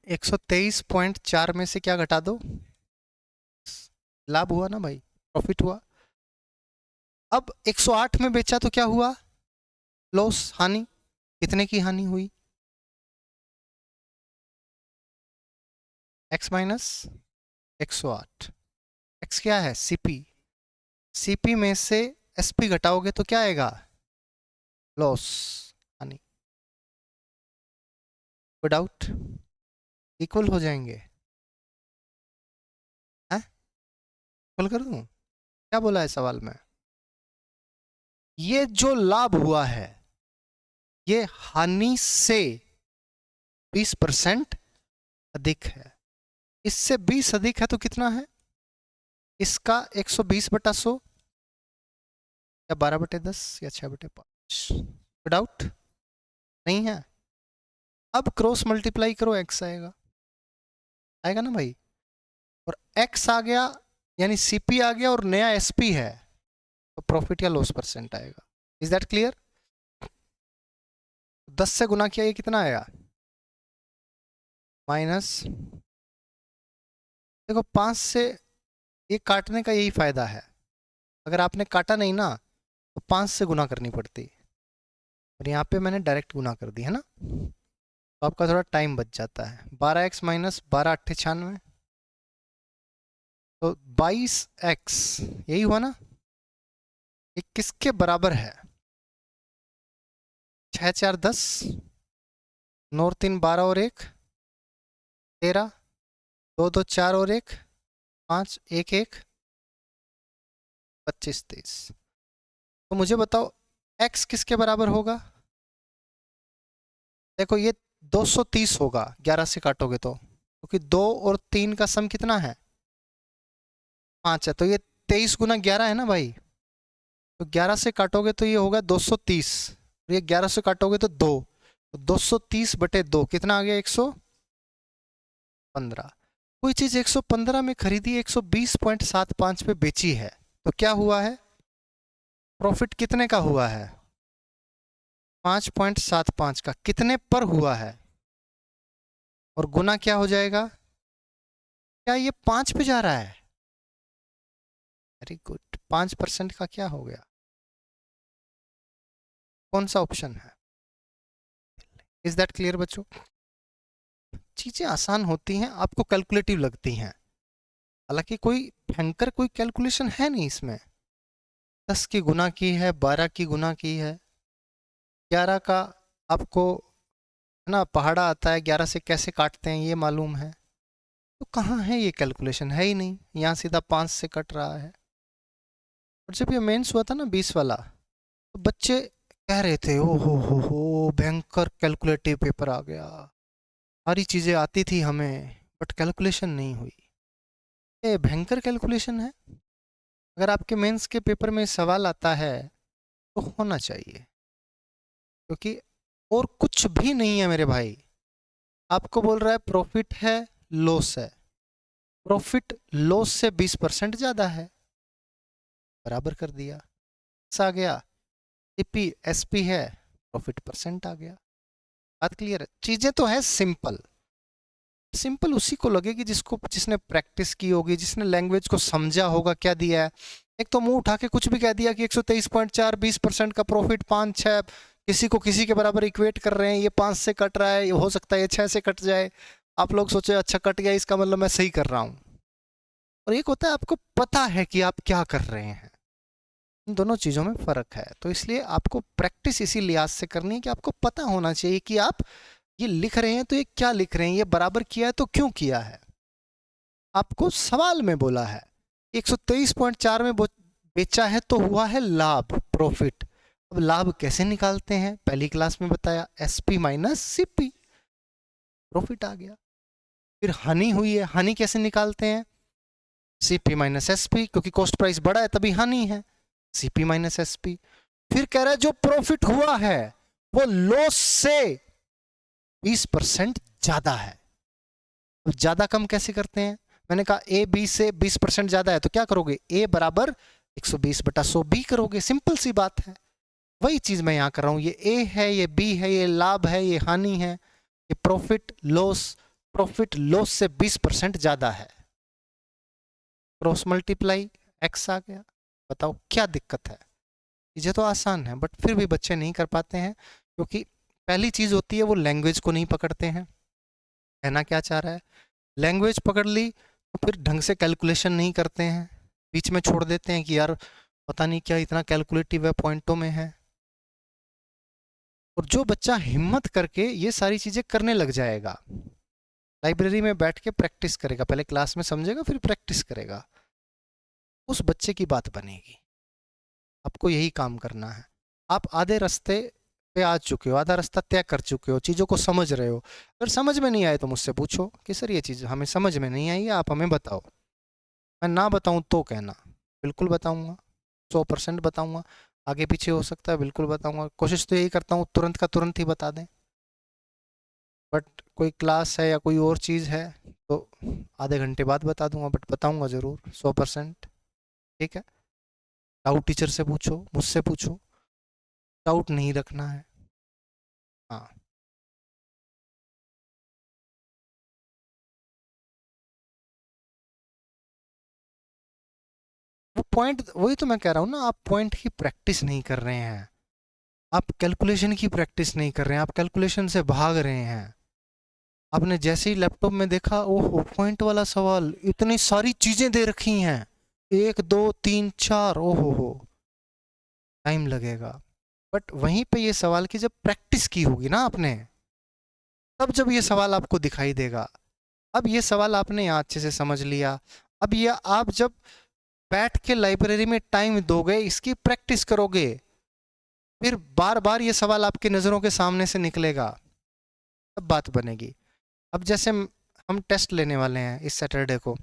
123.4 में से क्या घटा दो? लाभ हुआ ना भाई, प्रॉफिट हुआ। अब 108 में बेचा तो क्या हुआ? लॉस, हानि। कितने की हानि हुई? X minus 108। एक्स क्या है? सीपी। सीपी में से एसपी घटाओगे तो क्या आएगा? लॉस, हानि। कोई डाउट? इक्वल हो जाएंगे, हैं? इक्वल कर दूं? क्या बोला है सवाल में? ये जो लाभ हुआ है ये हानि से 20% अधिक है। इससे 20 अधिक है तो कितना है? इसका 120/100 या 12/10 या 6/5? डाउट नहीं है? अब क्रॉस मल्टीप्लाई करो, x आएगा, आएगा ना भाई? और x आ गया यानी सीपी आ गया और नया एसपी है, तो प्रॉफिट या लॉस परसेंट आएगा। Is that clear? 10 से गुना किया, ये कितना आया? माइनस, देखो 5 से ये काटने का यही फायदा है, अगर आपने काटा नहीं ना तो 5 से गुना करनी पड़ती, और यहाँ पे मैंने डायरेक्ट गुना कर दी है ना, तो आपका थोड़ा टाइम बच जाता है। 12x माइनस 12×8 = 96, तो 22x यही हुआ ना? ये किसके बराबर है? 6 4 10, 9 3 12 और 1 13, 2 2 4 और 1 5 1 1 25 23। तो मुझे बताओ x किसके बराबर होगा? देखो ये 230 होगा 11 से काटोगे तो, क्योंकि 2 और 3 का सम कितना है? 5 है, तो ये 23 गुना 11 है ना भाई, तो 11 से काटोगे तो ये होगा 230, और ये 11 से काटोगे तो 2, तो 230/2 कितना आ गया? 115। कोई चीज 115 में खरीदी, 120.75 पे बेची है, तो क्या हुआ है? प्रॉफिट कितने का हुआ है? 5.75 का। कितने पर हुआ है? और गुना क्या हो जाएगा? क्या ये 5 पे जा रहा है? Very good. 5% का क्या हो गया? कौन सा ऑप्शन है? इज दैट क्लियर बच्चों? चीजें आसान होती हैं, आपको कैलकुलेटिव लगती हैं, हालांकि कोई भयंकर कोई कैलकुलेशन है नहीं इसमें। 10 की गुना की है, 12 की गुना की है, 11 का आपको है ना पहाड़ा आता है, 11 से कैसे काटते हैं ये मालूम है, तो कहाँ है ये कैलकुलेशन? है ही नहीं, यहाँ सीधा 5 से कट रहा है। और जब ये मेंस हुआ था ना 20 वाला, तो बच्चे कह रहे थे ओ हो भयंकर कैलकुलेटिव पेपर आ गया, सारी चीज़ें आती थी हमें बट कैलकुलेशन नहीं हुई। ये भयंकर कैलकुलेशन है। अगर आपके मेंस के पेपर में सवाल आता है तो होना चाहिए, क्योंकि और कुछ भी नहीं है मेरे भाई। आपको बोल रहा है प्रॉफिट है, लॉस है, प्रॉफिट लॉस से 20% ज़्यादा है, बराबर कर दिया, आ गया। ईपी एसपी है, प्रॉफिट परसेंट आ गया। बात क्लियर है? चीज़ें तो है सिंपल, सिंपल उसी को लगेगी जिसने प्रैक्टिस की होगी, जिसने लैंग्वेज को समझा होगा क्या दिया है। एक तो मुंह उठा के कुछ भी कह दिया कि 123.4 20% का प्रॉफिट 5 6, किसी को किसी के बराबर इक्वेट कर रहे हैं, ये 5 से कट रहा है, ये हो सकता है ये 6 से कट जाए, आप लोग सोचे अच्छा कट गया इसका मतलब मैं सही कर रहा हूँ। और एक होता है आपको पता है कि आप क्या कर रहे हैं, इन दोनों चीज़ों में फ़र्क है। तो इसलिए आपको प्रैक्टिस इसी लिहाज से करनी है कि आपको पता होना चाहिए कि आप ये लिख रहे हैं तो ये क्या लिख रहे हैं, ये बराबर किया है तो क्यों किया है। आपको सवाल में बोला है 123.4 में बेचा है तो हुआ है लाभ, प्रॉफिट। अब लाभ कैसे निकालते हैं? पहली क्लास में बताया, एसपी माइनस सीपी, प्रॉफिट आ गया। फिर हानि हुई है, हानि कैसे निकालते हैं? सीपी माइनस एसपी, क्योंकि कॉस्ट प्राइस बढ़ा है तभी हानि है, सीपी माइनस एसपी। फिर कह रहा है जो प्रॉफिट हुआ है वो लॉस से 20% ज्यादा है। अब ज्यादा कम कैसे करते हैं? मैंने कहा ए बी से 20% ज्यादा है तो क्या करोगे? ए बराबर 120/100 बी करोगे, सिंपल सी बात है। वही चीज मैं यहां कर रहा हूं, ये ए है, ये बी है, ये लाभ है, ये हानि है, ये प्रॉफिट लॉस से 20% ज्यादा है। क्रॉस मल्टीप्लाई, एक्स आ गया। बताओ क्या दिक्कत है? चीजें तो आसान है बट फिर भी बच्चे नहीं कर पाते हैं, क्योंकि पहली चीज होती है वो लैंग्वेज को नहीं पकड़ते हैं। कहना क्या चाह रहा है? लैंग्वेज पकड़ ली तो फिर ढंग से कैलकुलेशन नहीं करते हैं, बीच में छोड़ देते हैं कि यार पता नहीं क्या इतना कैलकुलेटिव है, पॉइंटों में है। और जो बच्चा हिम्मत करके ये सारी चीजें करने लग जाएगा, लाइब्रेरी में बैठ के प्रैक्टिस करेगा, पहले क्लास में समझेगा फिर प्रैक्टिस करेगा, उस बच्चे की बात बनेगी। आपको यही काम करना है। आप आधे रास्ते पे आ चुके हो, आधा रास्ता तय कर चुके हो, चीज़ों को समझ रहे हो। अगर समझ में नहीं आए तो मुझसे पूछो कि सर ये चीज़ हमें समझ में नहीं आई है, आप हमें बताओ। मैं ना बताऊं तो कहना, बिल्कुल बताऊंगा, 100% बताऊंगा। आगे पीछे हो सकता है, बिल्कुल बताऊंगा। कोशिश तो यही करता हूँ तुरंत का तुरंत ही बता दें, बट कोई क्लास है या कोई और चीज़ है तो आधे घंटे बाद बता दूंगा, बट बताऊंगा ज़रूर 100%। ठीक है, डाउट टीचर से पूछो, मुझसे पूछो, डाउट नहीं रखना है। हाँ, वो पॉइंट वही तो मैं कह रहा हूँ ना, आप पॉइंट की प्रैक्टिस नहीं कर रहे हैं, आप कैलकुलेशन की प्रैक्टिस नहीं कर रहे हैं, आप कैलकुलेशन से भाग रहे हैं। आपने जैसे ही लैपटॉप में देखा, ओहो पॉइंट वाला सवाल, इतनी सारी चीजें दे रखी हैं, 1 2 3 4, ओहो हो, टाइम लगेगा। बट वहीं पे ये सवाल की जब प्रैक्टिस की होगी ना आपने, तब जब ये सवाल आपको दिखाई देगा। अब ये सवाल आपने यहाँ अच्छे से समझ लिया, अब ये आप जब बैठ के लाइब्रेरी में टाइम दोगे, इसकी प्रैक्टिस करोगे, फिर बार बार ये सवाल आपकी नज़रों के सामने से निकलेगा, तब बात बनेगी। अब जैसे हम टेस्ट लेने वाले हैं इस सैटरडे को,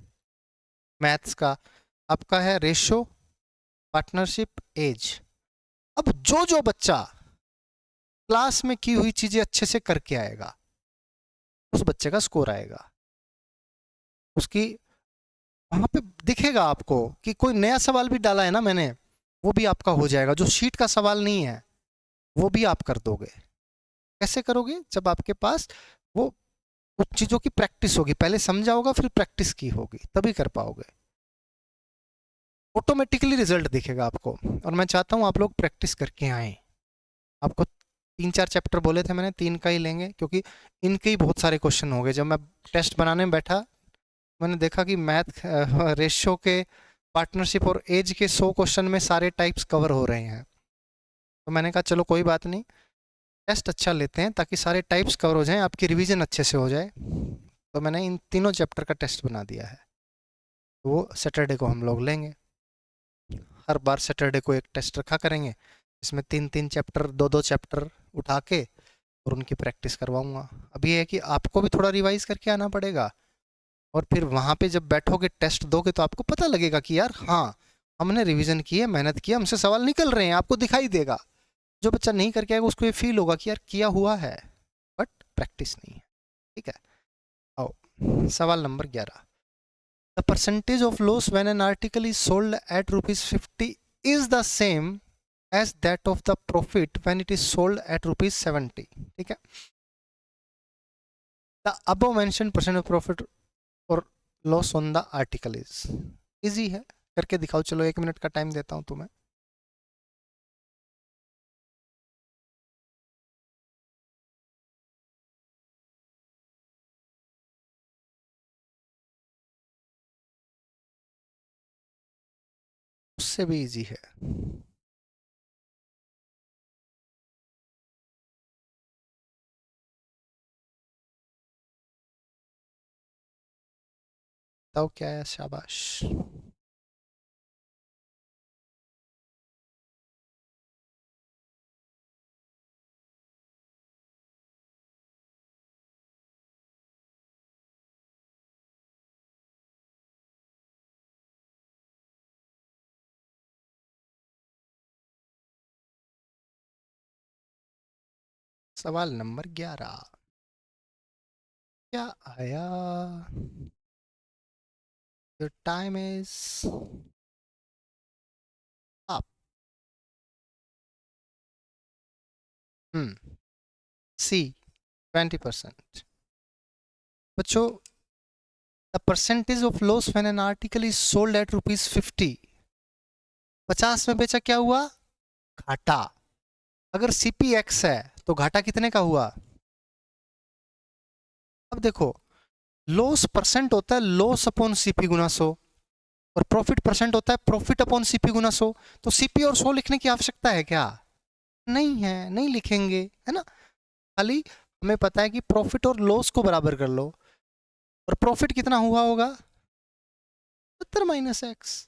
मैथ्स का, आपका है रेशो, पार्टनरशिप, एज। अब जो जो बच्चा क्लास में की हुई चीजें अच्छे से करके आएगा, उस बच्चे का स्कोर आएगा, उसकी वहां पे दिखेगा आपको कि कोई नया सवाल भी डाला है ना मैंने, वो भी आपका हो जाएगा। जो शीट का सवाल नहीं है वो भी आप कर दोगे। कैसे करोगे? जब आपके पास वो उन चीजों की प्रैक्टिस होगी, पहले समझा होगा फिर प्रैक्टिस की होगी, तभी कर पाओगे। ऑटोमेटिकली रिजल्ट दिखेगा आपको। और मैं चाहता हूँ आप लोग प्रैक्टिस करके आए। आपको 3 4 चैप्टर बोले थे मैंने, 3 का ही लेंगे, क्योंकि इनके ही बहुत सारे क्वेश्चन हो गए। जब मैं टेस्ट बनाने में बैठा, मैंने देखा कि मैथ रेशियो के, पार्टनरशिप और एज के 100 क्वेश्चन में सारे टाइप्स कवर हो रहे हैं। तो मैंने कहा चलो कोई बात नहीं, टेस्ट अच्छा लेते हैं ताकि सारे टाइप्स कवर हो जाएं, आपकी रिवीजन अच्छे से हो जाए। तो मैंने इन तीनों चैप्टर का टेस्ट बना दिया है, तो वो सैटरडे को हम लोग लेंगे। हर बार सैटरडे को एक टेस्ट रखा करेंगे, इसमें 3 3 चैप्टर, 2 2 चैप्टर उठा के और उनकी प्रैक्टिस करवाऊंगा। अब ये है कि आपको भी थोड़ा रिवाइज करके आना पड़ेगा, और फिर वहाँ पे जब बैठोगे टेस्ट दोगे तो आपको पता लगेगा कि यार हाँ, हमने रिवीजन की है, मेहनत की है, हमसे सवाल निकल रहे हैं, आपको दिखाई देगा। जो बच्चा नहीं करके आएगा उसको ये फील होगा कि यार किया हुआ है, बट प्रैक्टिस नहीं है। ठीक है, आओ सवाल नंबर 11। The percentage of loss when an article is sold at ₹50 is the same as that of the profit when it is sold at ₹70। ठीक है, the above mention percent of profit और loss on the article is. Easy है, करके दिखाओ। चलो 1 minute का time देता हूँ तुम्हें। उससे भी इजी है। बताओ क्या है? शाबाश। सवाल नंबर 11 क्या आया? Your time is up. C 20%। बच्चों, the percentage of loss when an article is sold at ₹50, 50 में बेचा, क्या हुआ? घाटा। अगर सीपी एक्स है तो घाटा कितने का हुआ? अब देखो, लॉस परसेंट होता है लॉस अपॉन सीपी गुना 100, और प्रॉफिट परसेंट होता है प्रॉफिट अपॉन सीपी गुना 100। तो सीपी और 100 लिखने की आवश्यकता है क्या? नहीं है, नहीं लिखेंगे, है ना। खाली हमें पता है कि प्रॉफिट और लॉस को बराबर कर लो, और प्रॉफिट कितना हुआ होगा? 70 माइनस एक्स।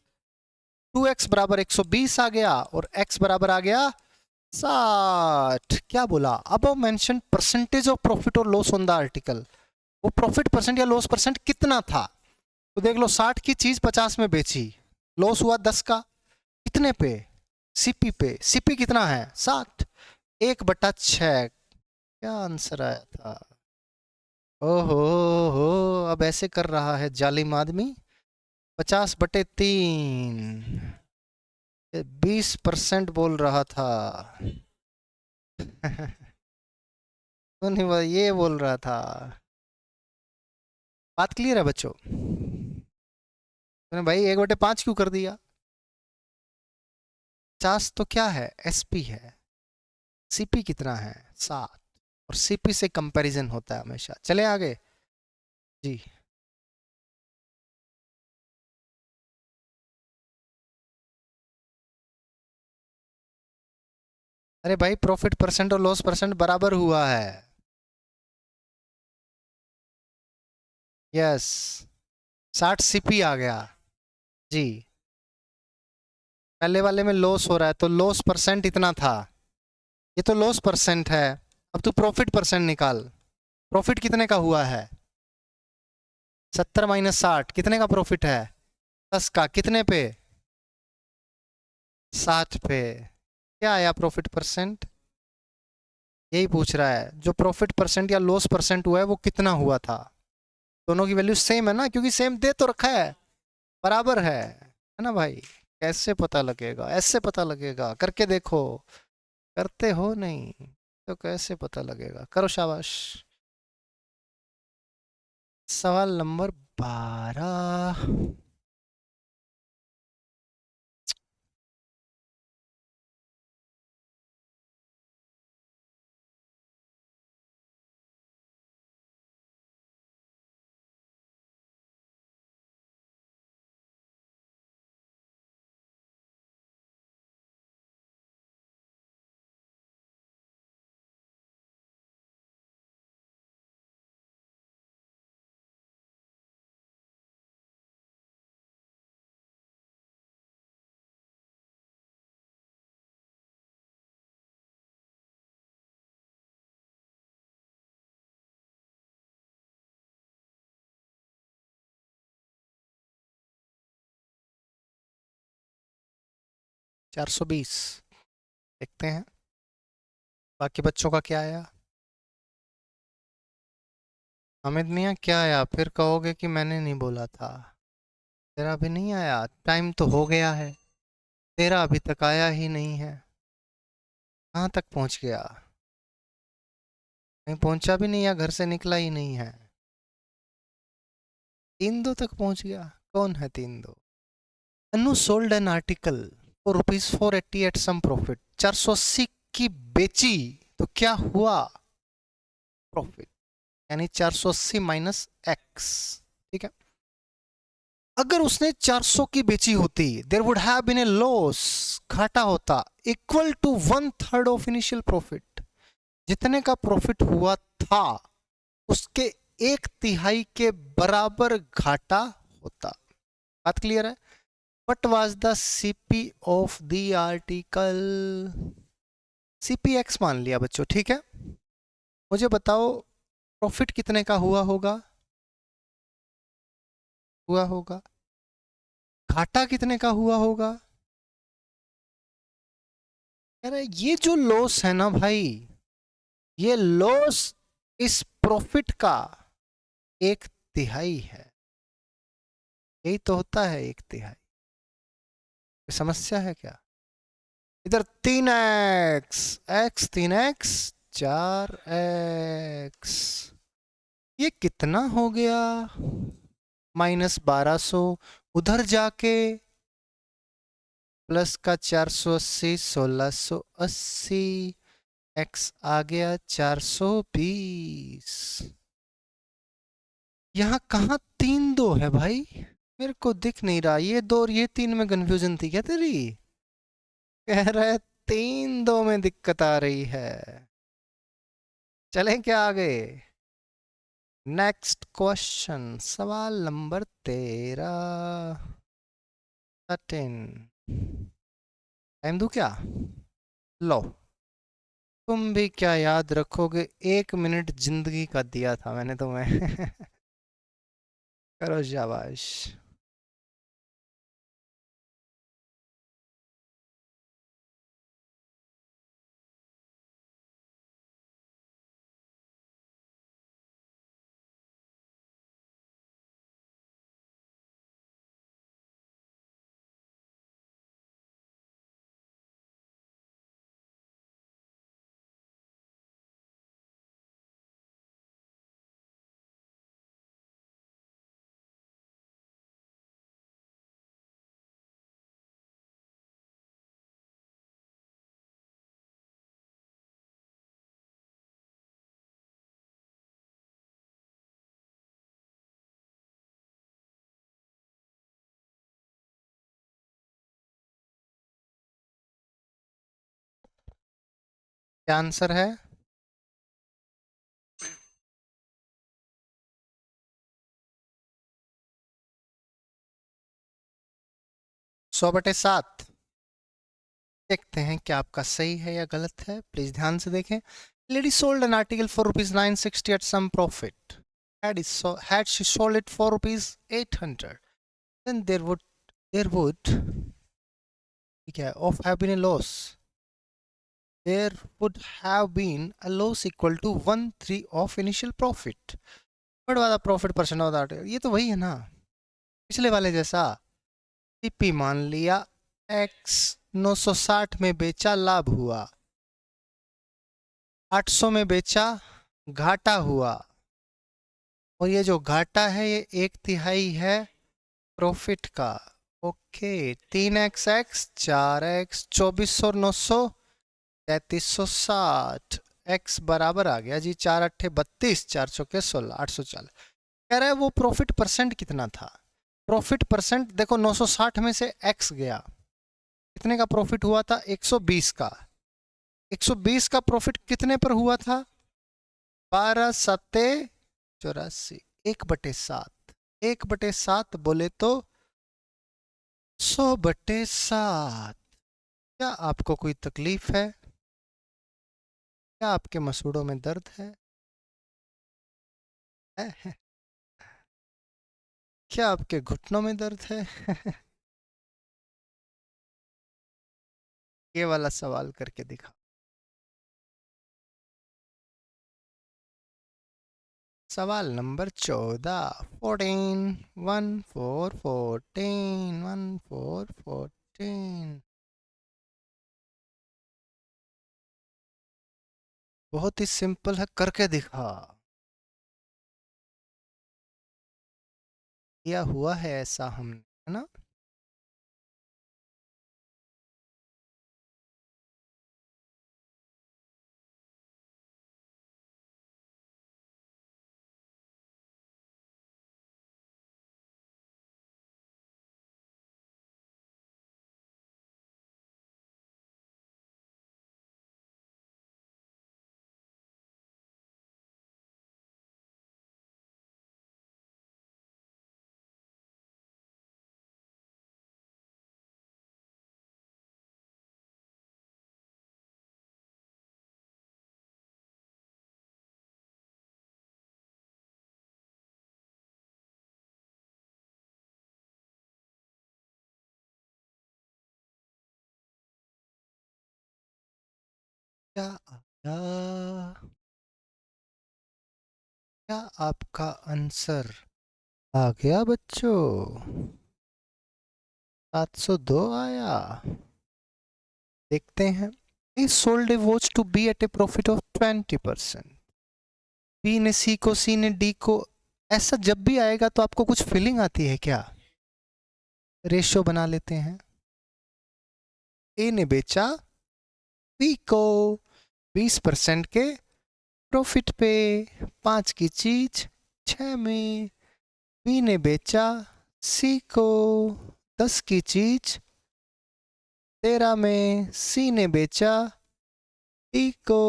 2x बराबर 120 आ गया, और x बराबर आ गया 60। क्या बोला? अब मेंशन परसेंटेज ऑफ प्रॉफिट और लॉस ऑन द आर्टिकल। वो प्रॉफिट परसेंट या लॉस परसेंट कितना था? तो देख लो, 60 की चीज 50 में बेची, लॉस हुआ 10 का। कितने पे? सीपी पे। सीपी कितना है? 60। 1/6। क्या आंसर आया था? ओहो हो, अब ऐसे कर रहा है जालिम आदमी। 50/3। 20% बोल रहा था। तो नहीं, ये बोल रहा था। बात क्लियर है बच्चों? तूने भाई 1/5 क्यों कर दिया? 50 तो क्या है? एसपी है। सीपी कितना है? 7। और सीपी से कंपैरिजन होता है हमेशा। चले आगे जी। अरे भाई, प्रॉफिट परसेंट और लॉस परसेंट बराबर हुआ है। यस। 60 सीपी आ गया जी। पहले वाले में लॉस हो रहा है तो लॉस परसेंट इतना था। ये तो लॉस परसेंट है। अब तू प्रॉफिट परसेंट निकाल। प्रॉफिट कितने का हुआ है? 70 - 60 कितने का प्रॉफिट है? 10 का। कितने पे? 60 पे। क्या आया प्रॉफिट परसेंट? यही पूछ रहा है, जो प्रॉफिट परसेंट या लॉस परसेंट हुआ है वो कितना हुआ था। दोनों की वैल्यू सेम है ना, क्योंकि सेम दे तो रखा है, बराबर है ना भाई? कैसे पता लगेगा? ऐसे पता लगेगा, करके देखो। करते हो नहीं तो कैसे पता लगेगा? करो, शाबाश। सवाल नंबर 12। 420। देखते हैं बाकी बच्चों का क्या आया। अमित मियाँ, क्या आया? फिर कहोगे कि मैंने नहीं बोला था। तेरा अभी नहीं आया? टाइम तो हो गया है। तेरा अभी तक आया ही नहीं है। कहाँ तक पहुँच गया? कहीं पहुँचा भी नहीं या घर से निकला ही नहीं है? 3-2 तक पहुँच गया। कौन है 3-2? Anu sold an article for ₹480 at some profit. 480 की बेची तो क्या हुआ? प्रॉफिट। यानी 480 माइनस एक्स। ठीक है। अगर उसने 400 की बेची होती, there would have been a loss, घाटा होता, equal to 1/3 of initial profit. जितने का प्रॉफिट हुआ था उसके 1/3 के बराबर घाटा होता। बात क्लियर है? What was the CP of the article? CP x मान लिया बच्चों, ठीक है। मुझे बताओ, प्रॉफिट कितने का हुआ होगा? हुआ होगा। घाटा कितने का हुआ होगा? अरे ये जो लॉस है ना भाई, ये लॉस इस प्रॉफिट का 1/3 है। यही तो होता है 1/3। कोई समस्या है क्या? इधर 3x, x 3x 4x। ये कितना हो गया? -1200। उधर जाके प्लस का 480, 1680। x आ गया 420। यहाँ कहाँ 3-2 है भाई? मेरे को दिख नहीं रहा। ये 2 और ये 3 में कंफ्यूजन थी क्या तेरी? कह रहा है 3-2 में दिक्कत आ रही है। चलें क्या आगे? नेक्स्ट क्वेश्चन, सवाल नंबर 13। 13। टाइम दूं क्या? लो। तुम भी क्या याद रखोगे, 1 मिनट जिंदगी का दिया था मैंने तुम्हें। करो शाबाश। क्या आंसर है? 100/7। देखते हैं क्या आपका सही है या गलत है, प्लीज ध्यान से देखें। Lady sold an article for ₹960 at some profit. Had she sold it for ₹800, then there would ठीक है of have been a loss. There would have been a loss equal to 1/3 of initial profit. But वाला profit percent of that, ये तो वही है ना, पिछले वाले जैसा। पीपी मान लिया, एक्स 960 में बेचा, लाभ हुआ। 800 में बेचा, घाटा हुआ। और ये जो घाटा है ये 1/3 है प्रॉफिट का। ओके, 3x, 4x, 2400 और 900, 3360। एक्स बराबर आ गया जी 4×8 = 32, 4×4 = 16, 840। कह रहा है वो प्रॉफिट परसेंट कितना था। प्रॉफिट परसेंट देखो, 960 में से एक्स गया, कितने का प्रॉफिट हुआ था? 120 का। 120 का प्रॉफिट कितने पर हुआ था? 12×7 = 84। 1/7, 1/7 बोले तो 100/7। क्या आपको कोई तकलीफ है? क्या आपके मसूड़ों में दर्द है? है? क्या आपके घुटनों में दर्द है? ये वाला सवाल करके दिखा। सवाल नंबर 14। 14 बहुत ही सिंपल है, करके दिखा। किया हुआ है ऐसा हमने, है ना? क्या आया? क्या आपका आंसर आ गया बच्चों? 702 आया। देखते हैं। He sold a watch to B at a profit of 20%. B ने सी को, सी ने डी को। ऐसा जब भी आएगा तो आपको कुछ फीलिंग आती है क्या? रेशियो बना लेते हैं। ए ने बेचा बी को 20% के प्रॉफिट पे, 5 की चीज 6 में। बी ने बेचा सी को 10 की चीज 13 में। सी ने बेचा डी को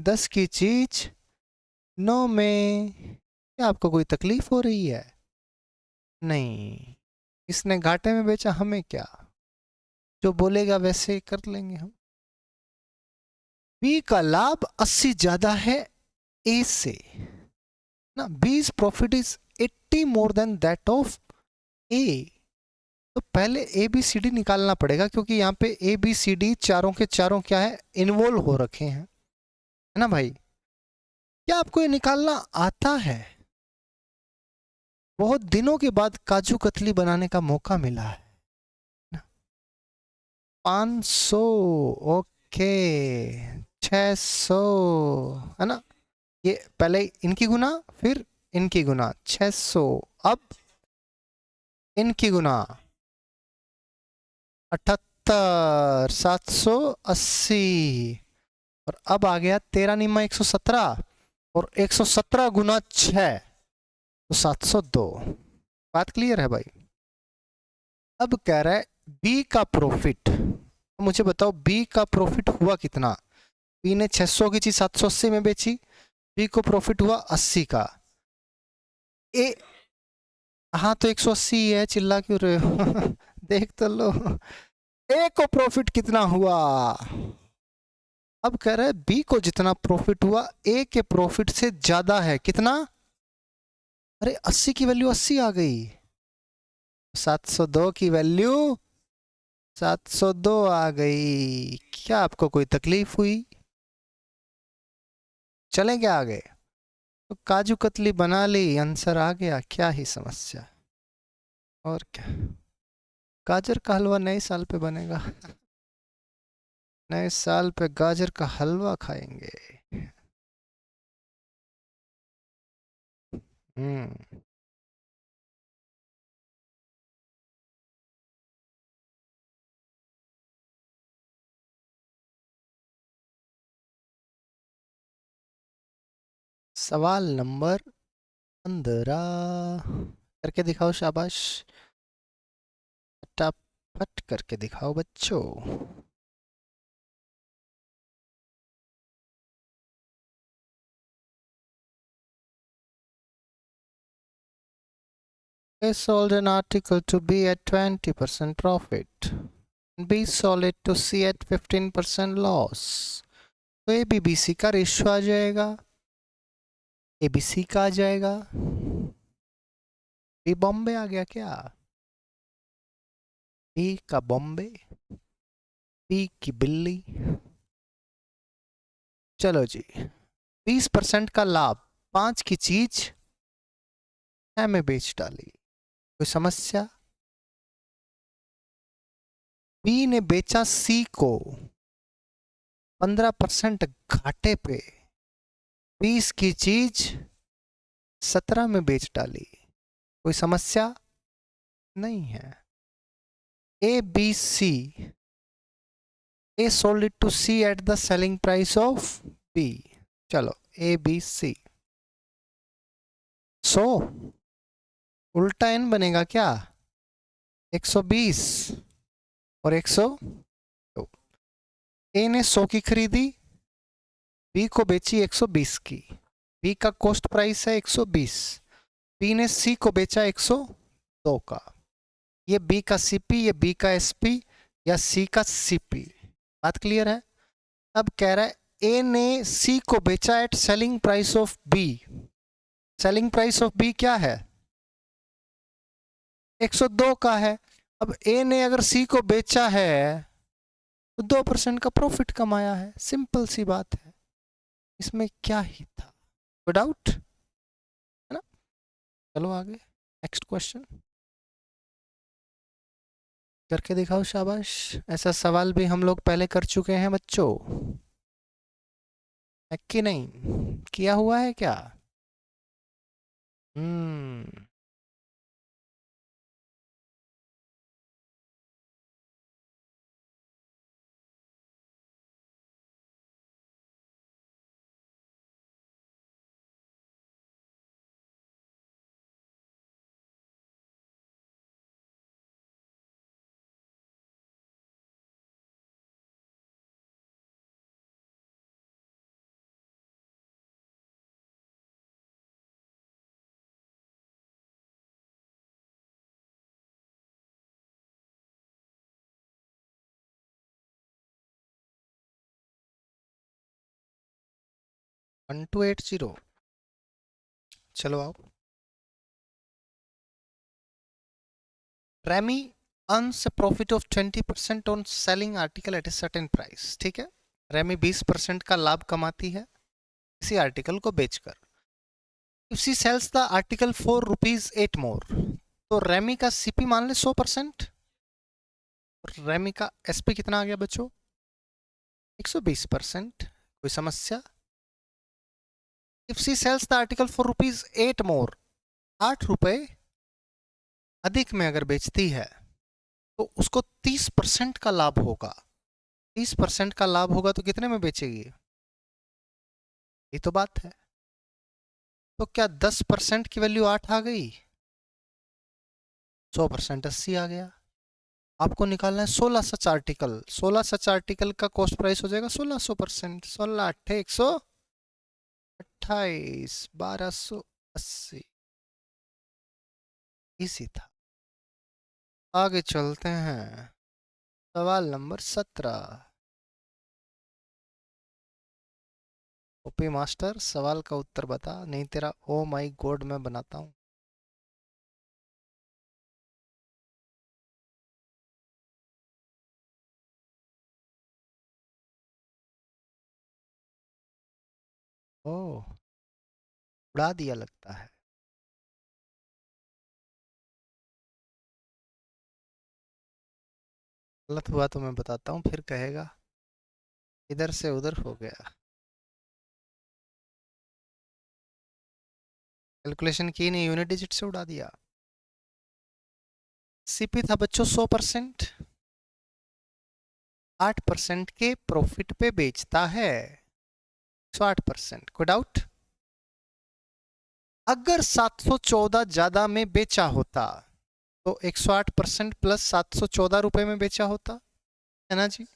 10 की चीज 9 में। क्या आपको कोई तकलीफ हो रही है? नहीं, इसने घाटे में बेचा, हमें क्या, जो बोलेगा वैसे ही कर लेंगे हम। बी का लाभ 80 ज्यादा है ए से ना, B's profit is 80 more than that of A. तो पहले ए बी सी डी निकालना पड़ेगा, क्योंकि यहाँ पे ए बी सी डी चारों के चारों क्या है, इन्वॉल्व हो रखे हैं, है ना भाई। क्या आपको ये निकालना आता है? बहुत दिनों के बाद काजू कतली बनाने का मौका मिला है ना। 500, ओके, 600, है ना। ये पहले इनकी गुना, फिर इनकी गुना, 600, अब इनकी गुना 78, 780, और अब आ गया 13 निम्मा 117, और 117 गुना 6 तो 702। बात क्लियर है भाई। अब कह रहा है बी का प्रॉफिट, मुझे बताओ बी का प्रॉफिट हुआ कितना। बी ने 600 की चीज 780 में बेची, बी को प्रॉफिट हुआ 80 का। ए, हाँ तो 180 है, चिल्ला क्यों रहे हो देख तो लो। ए को प्रॉफिट कितना हुआ। अब कह रहे हैं बी को जितना प्रॉफिट हुआ ए के प्रॉफिट से ज्यादा है, कितना। अरे 80 की वैल्यू 80 आ गई, 702 की वैल्यू 702 आ गई। क्या आपको कोई तकलीफ हुई? चलें क्या आगे? तो काजू कतली बना ली, आंसर आ गया, क्या ही समस्या। और क्या, गाजर का हलवा नए साल पे बनेगा नए साल पे गाजर का हलवा खाएंगे। हम्म। सवाल नंबर 15 करके दिखाओ, शाबाश, फटाफट करके दिखाओ बच्चों। A sold an article to B at 20% profit. B sold it to C at 15% loss. तो ए बी बी सी का रेशियो आ जाएगा, ए बी सी का आ जाएगा। बी बॉम्बे आ गया क्या? बी का बॉम्बे, बी की बिल्ली। चलो जी, 20% का लाभ, 5 की चीज 6 में बेच डाली, कोई समस्या। बी ने बेचा सी को 15% घाटे पे, 20 की चीज 17 में बेच डाली, कोई समस्या नहीं है। A B C, A sold it to C at the selling price of B. चलो ए बी सी, सो उल्टा एन बनेगा क्या, 120 और 100। ए ने 100 की खरीदी, बी को बेची 120 की, बी का कॉस्ट प्राइस है 120, बी ने सी को बेचा 102 का। ये बी का सीपी, ये बी का एसपी, या सी का सीपी। बात क्लियर है। अब कह रहा है ए ने सी को बेचा at selling price of B. Selling price of B क्या है, 102 का है। अब ए ने अगर सी को बेचा है तो 2% का प्रॉफिट कमाया है, सिंपल सी बात है, इसमें क्या ही था, नो डाउट, है ना। चलो आगे, नेक्स्ट क्वेश्चन करके दिखाओ, शाबाश। ऐसा सवाल भी हम लोग पहले कर चुके हैं बच्चों, है कि नहीं, किया हुआ है क्या? हम्म। 1280। चलो आओ। Remy earns a profit of 20% on selling article at a certain price। ठीक है, रेमी 20% का लाभ कमाती है किसी आर्टिकल को बेचकर। If she sales the article for rupees 8 मोर, तो रेमी का सीपी मान ले 100%, रेमी का एसपी कितना आ गया बच्चों? 120%। कोई समस्या? If she sales the article for rupees 8 मोर, 8 रुपए अधिक में अगर बेचती है तो उसको 30% का लाभ होगा। 30% का लाभ होगा तो कितने में बेचेगी? ये तो बात है। तो क्या 10% की वैल्यू 8 आ गई? 100% 80 आ गया। आपको निकालना है 16 सच आर्टिकल। 16 सच आर्टिकल का कॉस्ट प्राइस हो जाएगा 1600%। 16 अट्ठे 128, 1280। इसी था। आगे चलते हैं, सवाल नंबर 17। ओपी मास्टर सवाल का उत्तर बता, नहीं तेरा ओ माई गॉड मैं बनाता हूँ। ओह, उड़ा दिया लगता है। गलत हुआ तो मैं बताता हूँ, फिर कहेगा इधर से उधर हो गया। कैलकुलेशन की नहीं, यूनिट डिजिट से उड़ा दिया। सीपी था बच्चों 100%, 8% के प्रॉफिट पे बेचता है। 108%। कोई डाउट? अगर 714 ज्यादा में बेचा होता तो 108% प्लस 714 रुपए में बेचा होता है ना जी।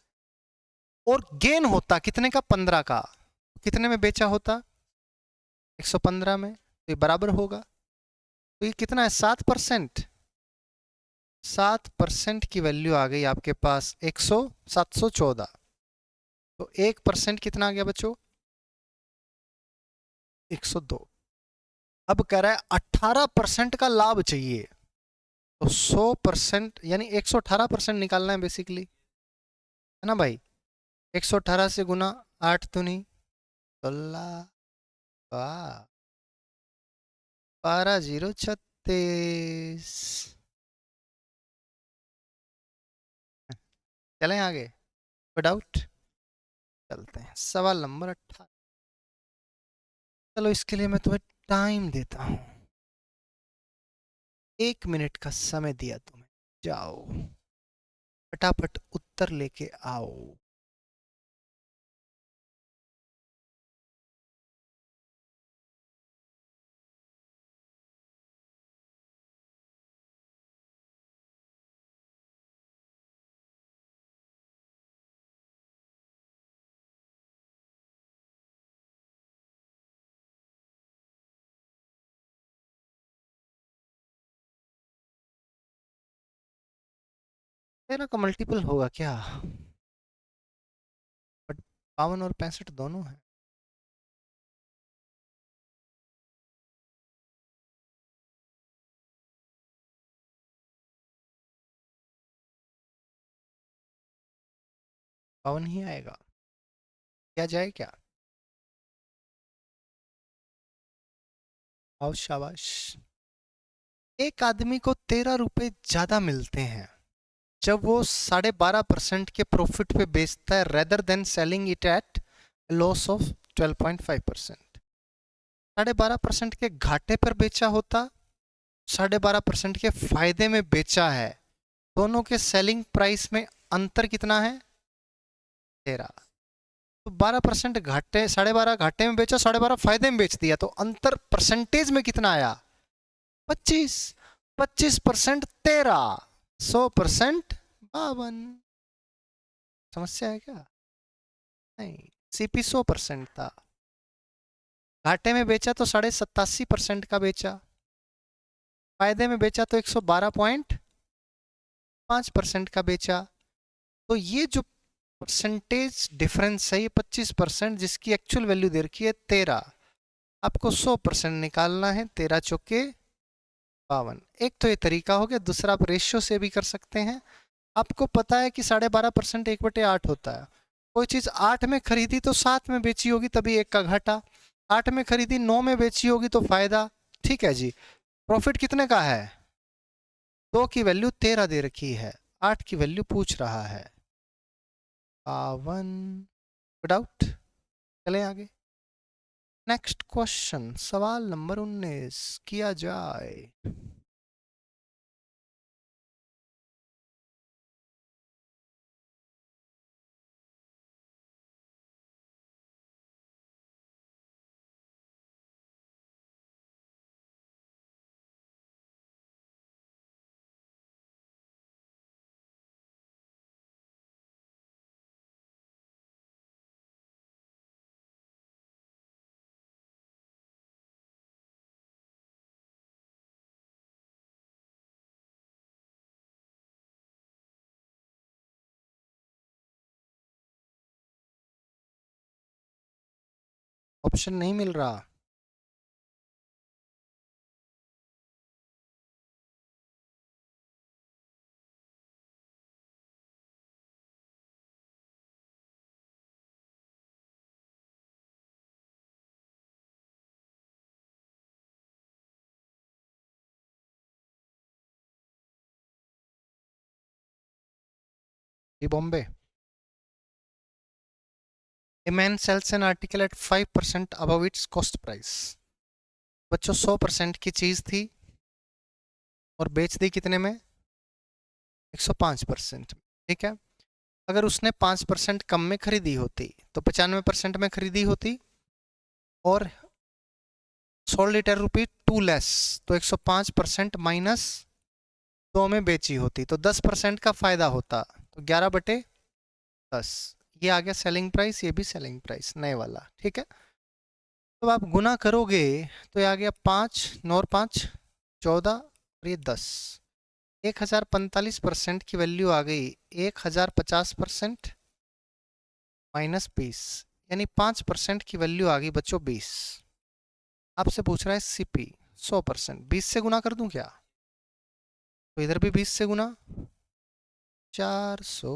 और गेन होता कितने का? 15 का। कितने में बेचा होता? 115 में। तो ये बराबर होगा। तो ये कितना है? 7%। 7% की वैल्यू आ गई आपके पास 714। तो 1% कितना आ गया बच्चों? 102। अब कह रहा है 18% का लाभ चाहिए, तो 100% यानी 118% निकालना है बेसिकली, है ना भाई। 118 से गुना 8 तो नहीं, 16, वाह, 12,036। चलें आगे, कोई डाउट? चलते हैं सवाल नंबर 18। चलो इसके लिए मैं तुम्हें टाइम देता हूं, 1 मिनट का समय दिया तुम्हें, जाओ फटाफट उत्तर लेके आओ। तेरह का मल्टीपल होगा क्या? बट 52 और 65 दोनों है। पावन ही आएगा, क्या जाए क्या? आओ शाबाश। एक आदमी को 13 रुपए ज्यादा मिलते हैं जब वो 12.5% के प्रॉफिट पे बेचता है, rather than selling it at loss of 12.5%। 12.5% के घाटे पर बेचा होता, 12.5% के फायदे में बेचा है, दोनों के सेलिंग प्राइस में अंतर कितना है? 13। तो 12% घाटे, 12.5 घाटे में बेचा, 12.5 फायदे में बेच दिया, तो अंतर परसेंटेज में कितना आया? 25। 25% 13, 100% 52। समस्या है क्या? नहीं, सीपी 100% था, घाटे में बेचा तो 87.5% का बेचा, फायदे में बेचा तो 112.5% का बेचा। तो ये जो परसेंटेज डिफरेंस है ये 25%, जिसकी एक्चुअल वैल्यू दे रखी है 13। आपको 100% निकालना है, 13 चौके 52। एक तो ये तरीका हो गया, दूसरा आप रेशियो से भी कर सकते हैं। आपको पता है कि 12.5% 1/8 होता है। कोई चीज 8 में खरीदी तो 7 में बेची होगी, तभी 1 का घाटा। 8 में खरीदी 9 में बेची होगी तो फायदा। ठीक है जी। प्रॉफिट कितने का है? 2 की वैल्यू 13 दे रखी है, 8 की वैल्यू पूछ रहा है 52। डाउट? चलें आगे। नेक्स्ट क्वेश्चन, सवाल नंबर 19 किया जाए। ऑप्शन नहीं मिल रहा। ये Bombay. A man sells an article at 5% above its cost price। बच्चों 100% की चीज थी और बेच दी कितने में? 105%। ठीक है। अगर उसने 5% कम में खरीदी होती तो 95% में खरीदी होती, और sold it at rupee 2 less, तो 105% माइनस 2 में बेची होती तो 10% का फायदा होता, तो 11/10। ये आ गया सेलिंग प्राइस, ये भी सेलिंग प्राइस नए वाला। ठीक है। तो आप गुना करोगे तो ये आ गया 5 9 और 5 14 और ये 10। 1045% की वैल्यू आ गई 1050% माइनस 20, यानी 5% की वैल्यू आ गई बच्चों 20। आपसे पूछ रहा है सीपी 100%, 20 से गुना कर दूं क्या? तो इधर भी 20 से गुना, 400।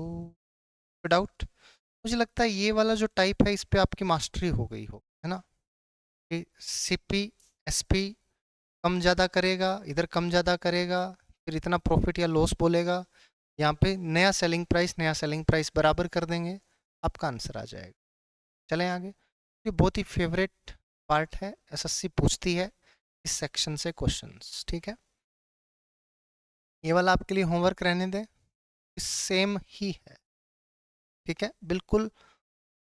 डाउट? मुझे लगता है ये वाला जो टाइप है इस पे आपकी मास्टरी हो गई हो, है ना? कि सीपी एसपी कम ज़्यादा करेगा, इधर कम ज़्यादा करेगा, फिर इतना प्रॉफिट या लॉस बोलेगा, यहाँ पे नया सेलिंग प्राइस बराबर कर देंगे, आपका आंसर आ जाएगा। चलें आगे। ये बहुत ही फेवरेट पार्ट है, एसएससी पूछती है इस सेक्शन से क्वेश्चंस। ठीक है। ये वाला आपके लिए होमवर्क रहने दें, सेम ही है। ठीक है, बिल्कुल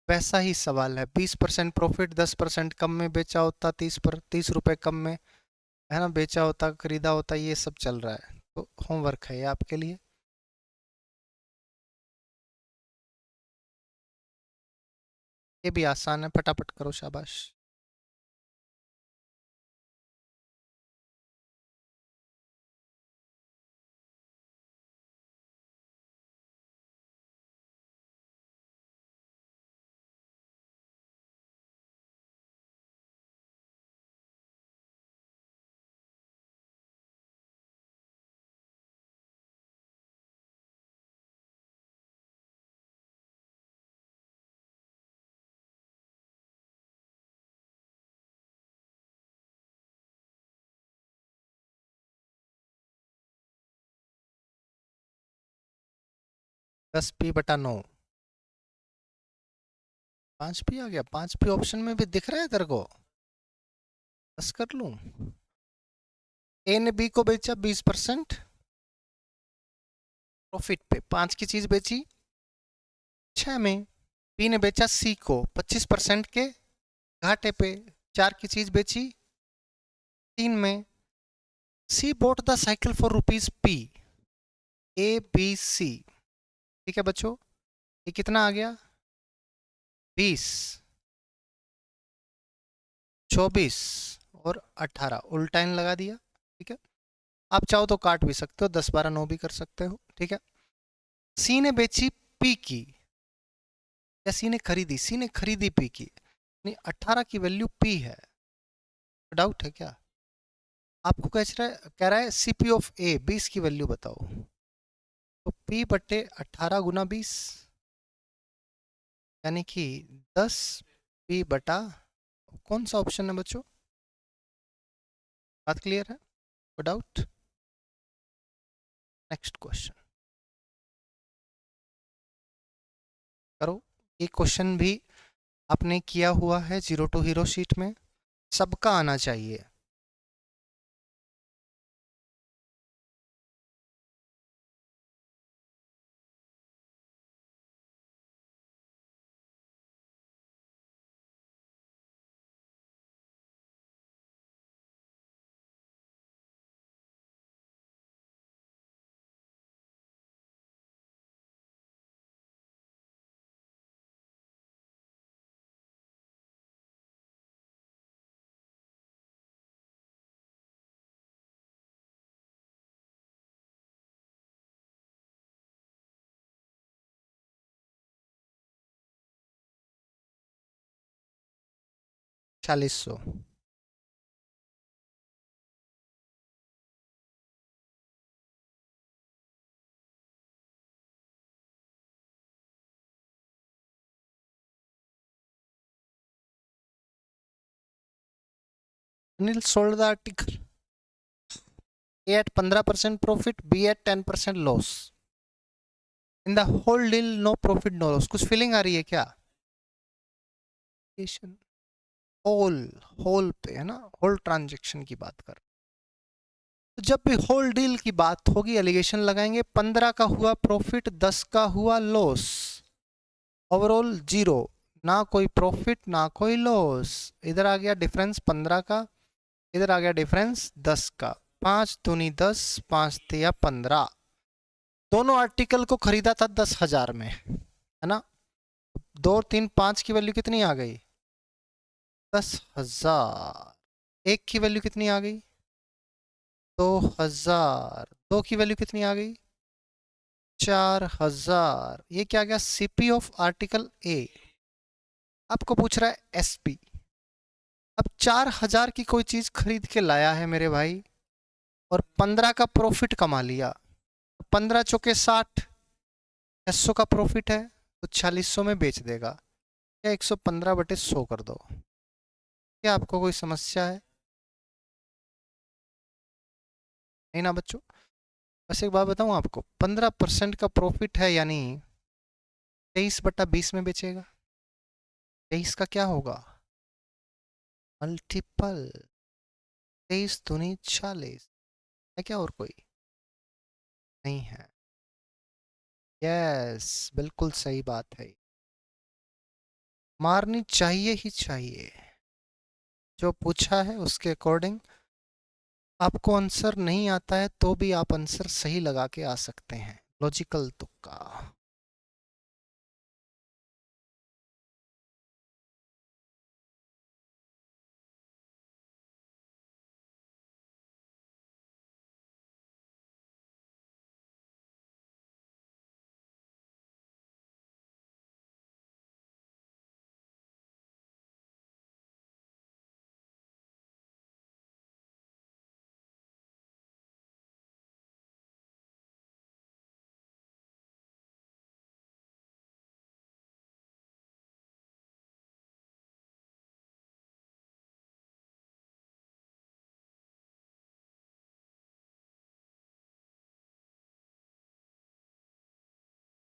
वैसा ही सवाल है। 20% प्रॉफिट, 10% कम में बेचा होता, 30 रुपए कम में, है ना, बेचा होता, खरीदा होता, ये सब चल रहा है। तो होमवर्क है ये आपके लिए। ये भी आसान है, फटाफट करो, शाबाश। दस पी बटा 9, 5 पी आ गया। 5 पी ऑप्शन में भी दिख रहा है तेरे को? बस कर लूं। ए ने बी को बेचा 20% प्रॉफिट पे, 5 की चीज बेची 6 में। बी ने बेचा सी को 25% के घाटे पे, 4 की चीज बेची 3 में। C bought the cycle for rupees P, A B C. ठीक है बच्चों, ये कितना आ गया? 20, 24 और 18, उल्टा इन लगा दिया। ठीक है। आप चाहो तो काट भी सकते हो, 10 12 9 भी कर सकते हो। ठीक है। सी ने बेची पी की, या सी ने खरीदी पी की, नहीं 18 की वैल्यू पी है, डाउट है क्या? आपको कह रहा है सीपी ऑफ ए 20 की वैल्यू बताओ, तो पी बटे 18 गुना 20 यानी कि 10 पी बटा, कौन सा ऑप्शन है बच्चों? बात क्लियर है? कोई डाउट? नेक्स्ट क्वेश्चन करो। ये क्वेश्चन भी आपने किया हुआ है जीरो टू हीरो शीट में, सबका आना चाहिए। चालीस सौ। Anil sold the article A at 15% profit, B at 10% loss. In the whole deal, no profit, no loss. कुछ फीलिंग आ रही है क्या? होल होल पे है ना, होल ट्रांजेक्शन की बात कर। तो जब भी होल डील की बात होगी एलिगेशन लगाएंगे, 15 का हुआ प्रॉफिट, 10 का हुआ लॉस, ओवरऑल जीरो, ना कोई प्रॉफिट ना कोई लॉस। इधर आ गया डिफरेंस 15 का, इधर आ गया डिफरेंस 10 का, 5 दूनी 10, 5 तिया 15। दोनों आर्टिकल को खरीदा था 10,000 में, है ना? 2 3 5 की वैल्यू कितनी आ गई? 10,000। एक की वैल्यू कितनी आ गई? 2,000। दो की वैल्यू कितनी आ गई? 4,000। ये क्या गया? CP of article a. आपको पूछ रहा है एसपी। अब 4,000 की कोई चीज खरीद के लाया है मेरे भाई, और 15 का प्रॉफिट कमा लिया। 15 चौके 60, 600 का प्रॉफिट है, तो 4600 में बेच देगा। या 115 बटे 100 कर दो। क्या आपको कोई समस्या है? नहीं ना बच्चों? बस एक बात बताऊं आपको, 15% का प्रॉफिट है, यानी 23/20 में बेचेगा। 23 का क्या होगा? मल्टीपल। 23 दूनी 40 है क्या? और कोई नहीं है? यस, बिल्कुल सही बात है। मारनी चाहिए ही चाहिए। जो पूछा है उसके अकॉर्डिंग आपको आंसर नहीं आता है तो भी आप आंसर सही लगा के आ सकते हैं, लॉजिकल तुक्का।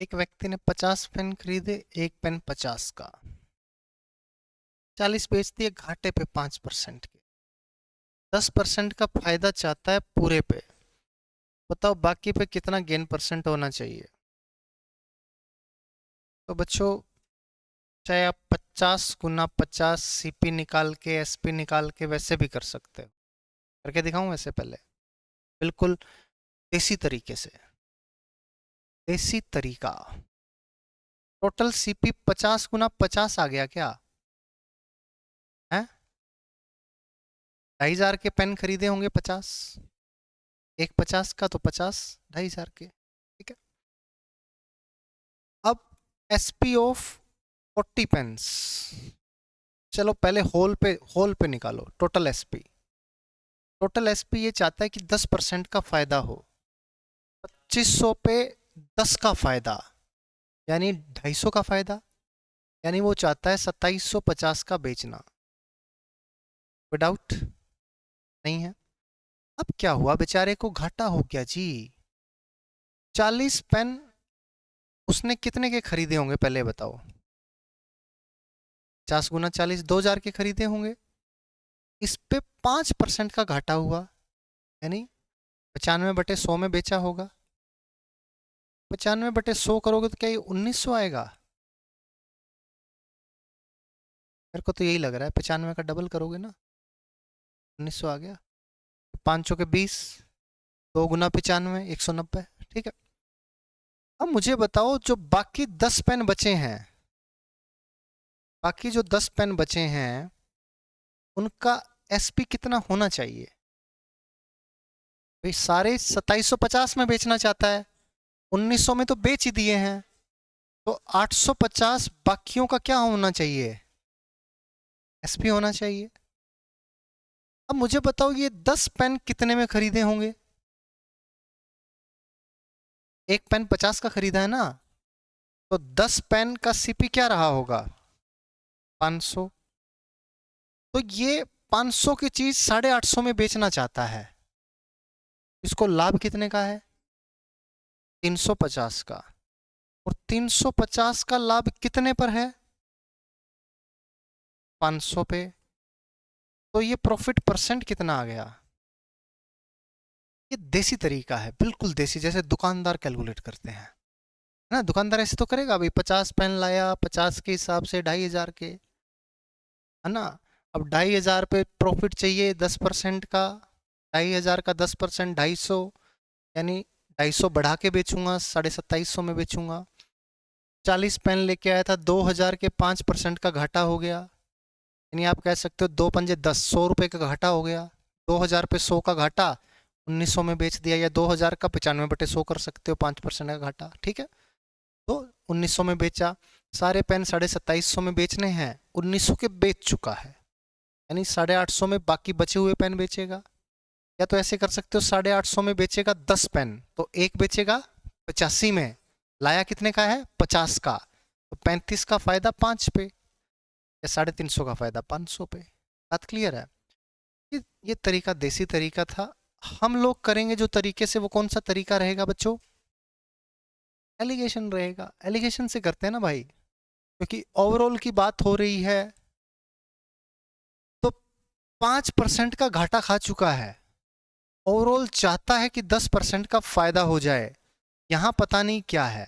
एक व्यक्ति ने 50 पेन खरीदे, एक पेन 50 का, 40 बेच दिए घाटे पे 5% के, 10% का फायदा चाहता है पूरे पे। बताओ बाकी पे कितना गेन परसेंट होना चाहिए? तो बच्चों, चाहे आप 50 गुना 50 सीपी निकाल के एसपी निकाल के वैसे भी कर सकते हो। करके दिखाऊं वैसे पहले, बिल्कुल देसी तरीके से, देसी तरीका। टोटल सीपी 50 गुना 50 आ गया क्या? है? 2,500 के पेन खरीदे होंगे 50, एक 50 का तो 50, 2,500 के, ठीक है। अब एसपी ऑफ 40 पेन्स। चलो पहले होल पे निकालो टोटल एसपी। टोटल एसपी ये चाहता है कि 10% का फायदा हो। 2500 पे 10 का फायदा यानी 250 का फायदा, यानी वो चाहता है 2750 का बेचना। कोई डाउट नहीं है? अब क्या हुआ, बेचारे को घाटा हो गया जी। 40 पेन उसने कितने के खरीदे होंगे पहले बताओ? 50 गुना 40 2000 के खरीदे होंगे। इस पे 5% का घाटा हुआ, यानी 95/100 में बेचा होगा। 95/100 करोगे तो क्या ये 1900 आएगा? मेरे को तो यही लग रहा है। 95 का डबल करोगे ना, 1900 आ गया। 5 के 20, 2 गुना 95, 190। ठीक है, अब मुझे बताओ जो बाकी 10 पेन बचे हैं, बाकी जो 10 पेन बचे हैं उनका एसपी कितना होना चाहिए? भाई सारे 2750 में बेचना चाहता है, 1900 में तो बेच ही दिए हैं, तो 850 बाकियों का क्या होना चाहिए? एसपी होना चाहिए। अब मुझे बताओ ये 10 पेन कितने में खरीदे होंगे? एक पेन 50 का खरीदा है ना, तो 10 पेन का सीपी क्या रहा होगा? 500। तो ये 500 की चीज 850 में बेचना चाहता है। इसको लाभ कितने का है? 350 का। और 350 का लाभ कितने पर है? 500 पे। तो ये प्रॉफिट परसेंट कितना आ गया? ये देसी तरीका है, बिल्कुल देसी, जैसे दुकानदार कैलकुलेट करते हैं ना। दुकानदार ऐसे तो करेगा, भाई 50 पेन लाया, 50 के हिसाब से 2500 के, है ना। अब 2500 पे प्रॉफिट चाहिए 10% का। 2500 का 10% 250, यानी 250 बढ़ा के बेचूंगा, 2750 में बेचूंगा। 40 पेन लेके आया था, 2000 के 5% का घाटा हो गया, यानी आप कह सकते हो 2 पंजे 10, 100 रुपये का घाटा हो गया। 2000 पे 100 का घाटा 1900 में बेच दिया, या 2000 का 95/100 कर सकते हो, 5% का घाटा। ठीक है, तो 1900 में बेचा। सारे पेन 2750 में बेचने हैं, 1900 के बेच चुका है, यानी 850 में बाकी बचे हुए पेन बेचेगा। या तो ऐसे कर सकते हो, 850 में बेचेगा 10 पेन, तो एक बेचेगा 85 में, लाया कितने का है? 50 का, तो 35 का फायदा 5 पे, या 350 का फायदा 500 पे। बात क्लियर है? ये तरीका देसी तरीका था। हम लोग करेंगे जो तरीके से, वो कौन सा तरीका रहेगा बच्चों? एलिगेशन रहेगा। एलिगेशन से करते हैं ना भाई, क्योंकि ओवरऑल की बात हो रही है। तो 5% का घाटा खा चुका है, ओवरऑल चाहता है कि 10% का फायदा हो जाए। यहां पता नहीं क्या है।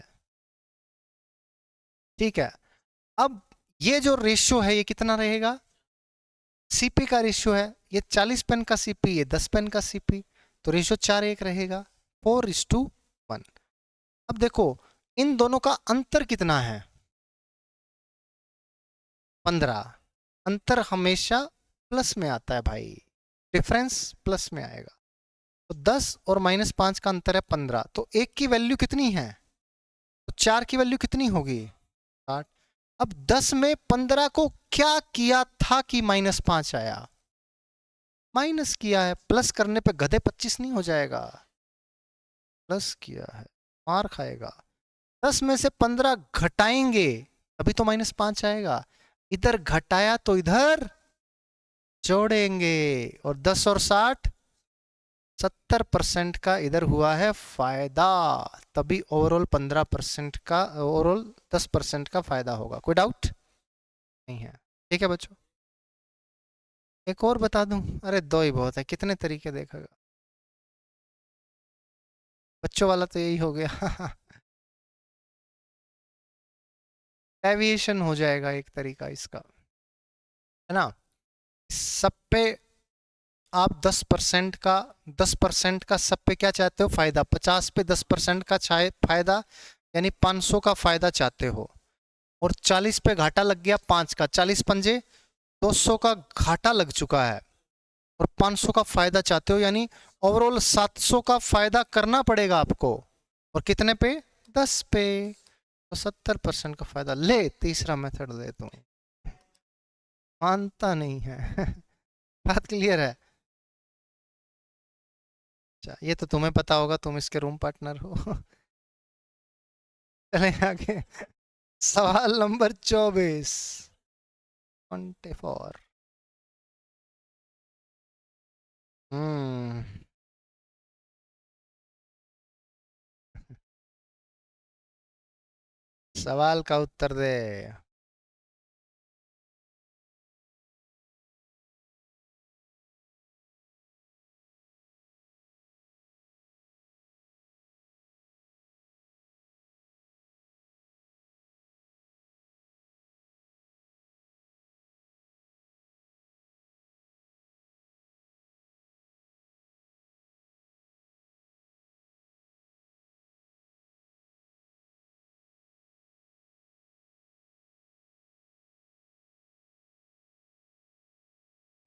ठीक है, अब ये जो रेशियो है ये कितना रहेगा? सीपी का रेशियो है, ये 40 पेन का सीपी, ये 10 पेन का सीपी, तो रेशियो 4:1 रहेगा, 4:1। अब देखो इन दोनों का अंतर कितना है? 15। अंतर हमेशा प्लस में आता है भाई, डिफरेंस प्लस में आएगा। तो 10 और -5 का अंतर है 15, तो एक की वैल्यू कितनी है? तो 4 की वैल्यू कितनी होगी? 60। अब 10 में 15 को क्या किया था कि -5 आया? माइनस किया है। प्लस करने पे गधे 25 नहीं हो जाएगा? प्लस किया है, मार खाएगा। 10 में से 15 घटाएंगे अभी तो -5 आएगा, इधर घटाया तो इधर जोड़ेंगे, और 10 और 60 70% का इधर हुआ है फायदा, तभी ओवरऑल 15% का, ओवरऑल 10% का फायदा होगा। कोई डाउट नहीं है? ठीक है बच्चों, एक और बता दूं? अरे दो ही बहुत है, कितने तरीके देखेगा बच्चों वाला, तो यही हो गया। एविएशन हो जाएगा एक तरीका इसका, है ना। सब पे आप 10% का सब पे क्या चाहते हो? फायदा। 50 पे 10% का फायदा, यानी 500 का फायदा चाहते हो, और 40 पे घाटा लग गया 5 का, 40 पंजे 200 का घाटा लग चुका है, और 500 का फायदा चाहते हो, यानी ओवरऑल 700 का फायदा करना पड़ेगा आपको। और कितने पे? 10 पे। तो तो 70% का फायदा ले। तीसरा मेथड दे तू, मानता नहीं है। बात क्लियर है? अच्छा, ये तो तुम्हें पता होगा, तुम इसके रूम पार्टनर हो। चले आगे। सवाल नंबर 24। 24। हम्म सवाल का उत्तर दे।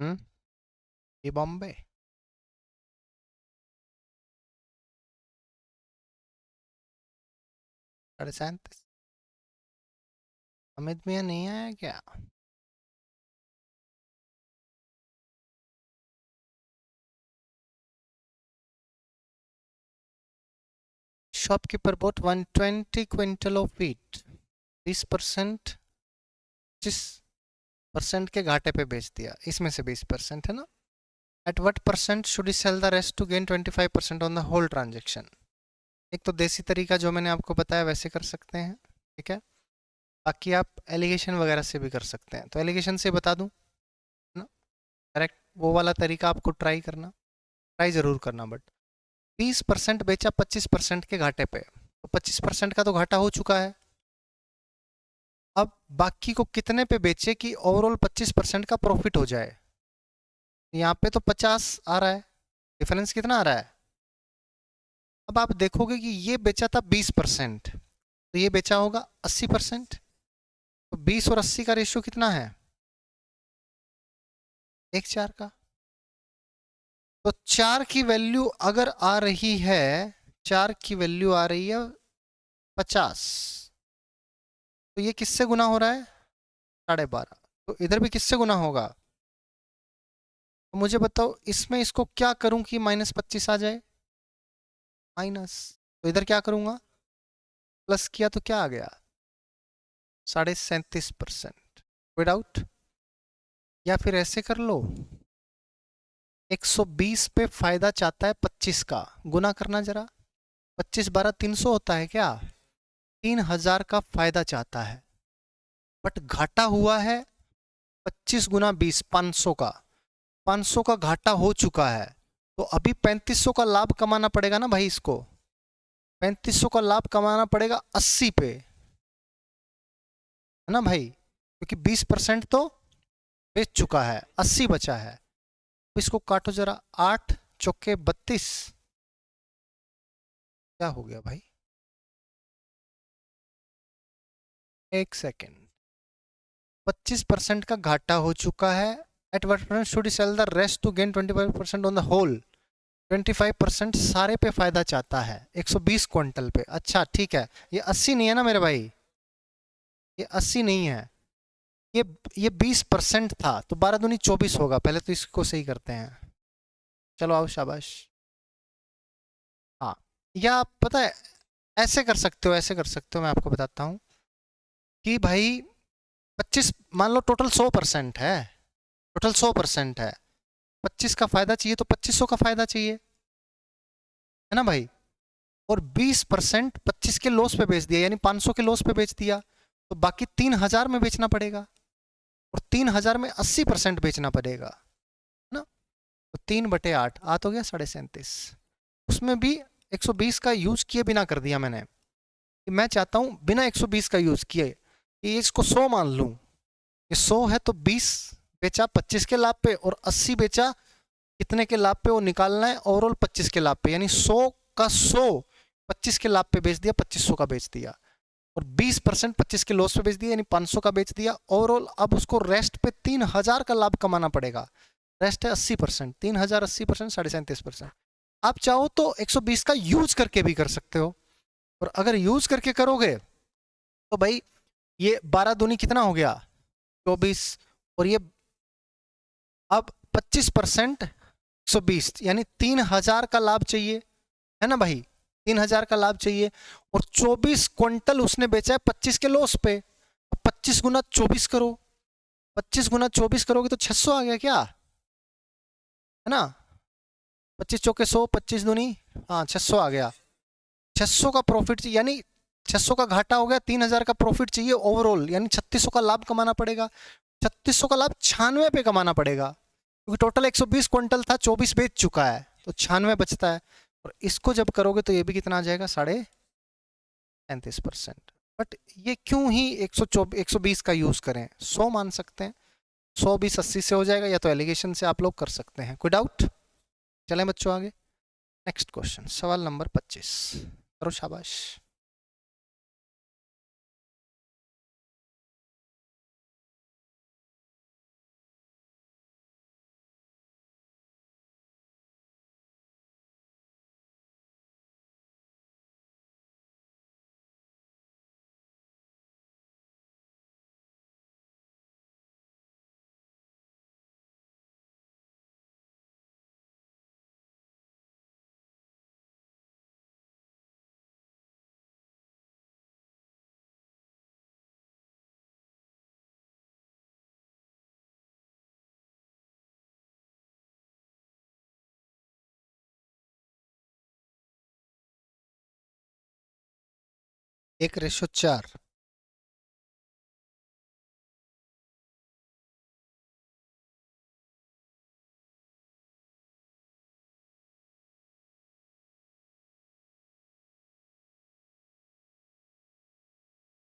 हम्म ये बॉम्बे। 37। अमित मियाँ नहीं आया क्या? Shopkeeper boat 120 quintal of wheat, 20%, 25% के घाटे पे बेच दिया। इसमें से 20% है ना। At what percent should he sell the rest to gain 25% on the whole transaction? एक तो देसी तरीका जो मैंने आपको बताया वैसे कर सकते हैं, ठीक है। बाकी आप एलिगेशन वगैरह से भी कर सकते हैं, तो एलिगेशन से बता दूं ना, करेक्ट। वो वाला तरीका आपको ट्राई करना, ट्राई ज़रूर करना। बट 20% बेचा 25% के घाटे पे, तो 25% का तो घाटा हो चुका है। अब बाकी को कितने पे बेचे कि ओवरऑल 25% का प्रॉफिट हो जाए? यहाँ पे तो 50 आ रहा है, डिफरेंस कितना आ रहा है? अब आप देखोगे कि ये बेचा था 20%, तो ये बेचा होगा 80%। तो 20 और 80 का रेशियो कितना है? 1:4 का। तो 4 की वैल्यू अगर आ रही है, 4 की वैल्यू आ रही है 50, तो ये किससे गुना हो रहा है? 12.5। तो इधर भी किससे गुना होगा? तो मुझे बताओ इसमें इसको क्या करूं कि -25 आ जाए? माइनस। तो इधर क्या करूंगा? प्लस किया तो क्या आ गया? 37.5%। विदाउट, या फिर ऐसे कर लो, 120 पे फायदा चाहता है 25 का, गुना करना जरा। 25 12 300 होता है क्या? 3000 का फायदा चाहता है, बट घाटा हुआ है 25 गुना 20, 500 का। 500 का घाटा हो चुका है, तो अभी 3500 का लाभ कमाना पड़ेगा ना भाई इसको। 3500 का लाभ कमाना पड़ेगा 80 पे, है ना भाई, क्योंकि 20% तो बेच चुका है, 80 बचा है। तो इसको काटो जरा, 8 चौके 32। क्या हो गया भाई? एक सेकेंड। 25% का घाटा हो चुका है। At what percent should he sell the rest to gain 25% on the whole? 25% सारे पे फायदा चाहता है 120 क्विंटल पे। अच्छा ठीक है, ये 80 नहीं है ना मेरे भाई, ये 80 नहीं है, ये ये 20% था, तो 12 दूनी 24 होगा। पहले तो इसको सही करते हैं। चलो आओ, शाबाश। हाँ, या आप पता है ऐसे कर सकते हो, ऐसे कर सकते हो, मैं आपको बताता हूँ कि भाई 25 मान लो, टोटल 100% है, टोटल 100% है। 25 का फायदा चाहिए तो 2500 का फायदा चाहिए, है ना भाई। और 20% 25 के लॉस पे बेच दिया, यानी 500 के लॉस पे बेच दिया, तो बाकी 3000 में बेचना पड़ेगा, और 3000 में 80% बेचना पड़ेगा, है ना। तो 3/8 आ तो गया 37.5। उसमें भी 120 का यूज किए बिना कर दिया मैंने, कि मैं चाहता हूं बिना 120 का यूज किए कि इसको 100 मान लूं। ये 100 है तो 20 बेचा 25 के लाभ पे, और 80 बेचा कितने के लाभ पे, वो निकालना है ओवरऑल 25 के लाभ पे, यानी 100 का 100 25 के लाभ पे बेच दिया, 2500 का बेच दिया, और 20% 25 के लॉस पे बेच दिया, यानी 500 का बेच दिया ओवरऑल। अब उसको रेस्ट पे 3000 का लाभ कमाना पड़ेगा। रेस्ट है 80%, 3000 80%, 37.5%। आप चाहो तो 120 का यूज करके भी कर सकते हो, और अगर यूज करके करोगे तो भाई ये 12 दूनी कितना हो गया, 24, और ये अब 25%, 120, यानी 3000 का लाभ चाहिए, है ना भाई, 3000 का लाभ चाहिए, और 24 क्विंटल उसने बेचा है 25 के लॉस पे। 25 गुना 24 करो, 25 गुना 24 करोगे तो 600 आ गया क्या, है ना, 25 चौके 100, 25 दूनी, हाँ 600 आ गया। 600 का प्रॉफिट चाहिए, यानी 600 का घाटा हो गया, 3000 का प्रॉफिट चाहिए ओवरऑल, यानी 3600 का लाभ कमाना पड़ेगा। 3600 का लाभ 96 पे कमाना पड़ेगा, क्योंकि टोटल 120 क्विंटल था, 24 बेच चुका है, तो 96 बचता है। और इसको जब करोगे तो ये भी कितना आ जाएगा, 35.35%। बट ये क्यों ही 120 का यूज करें, 100 मान सकते हैं, 100 20 80 से हो जाएगा, या तो एलिगेशन से आप लोग कर सकते हैं, कोई डाउट। चलें बच्चों आगे, नेक्स्ट क्वेश्चन, सवाल नंबर 25, करो शाबाश। एक ratio 4,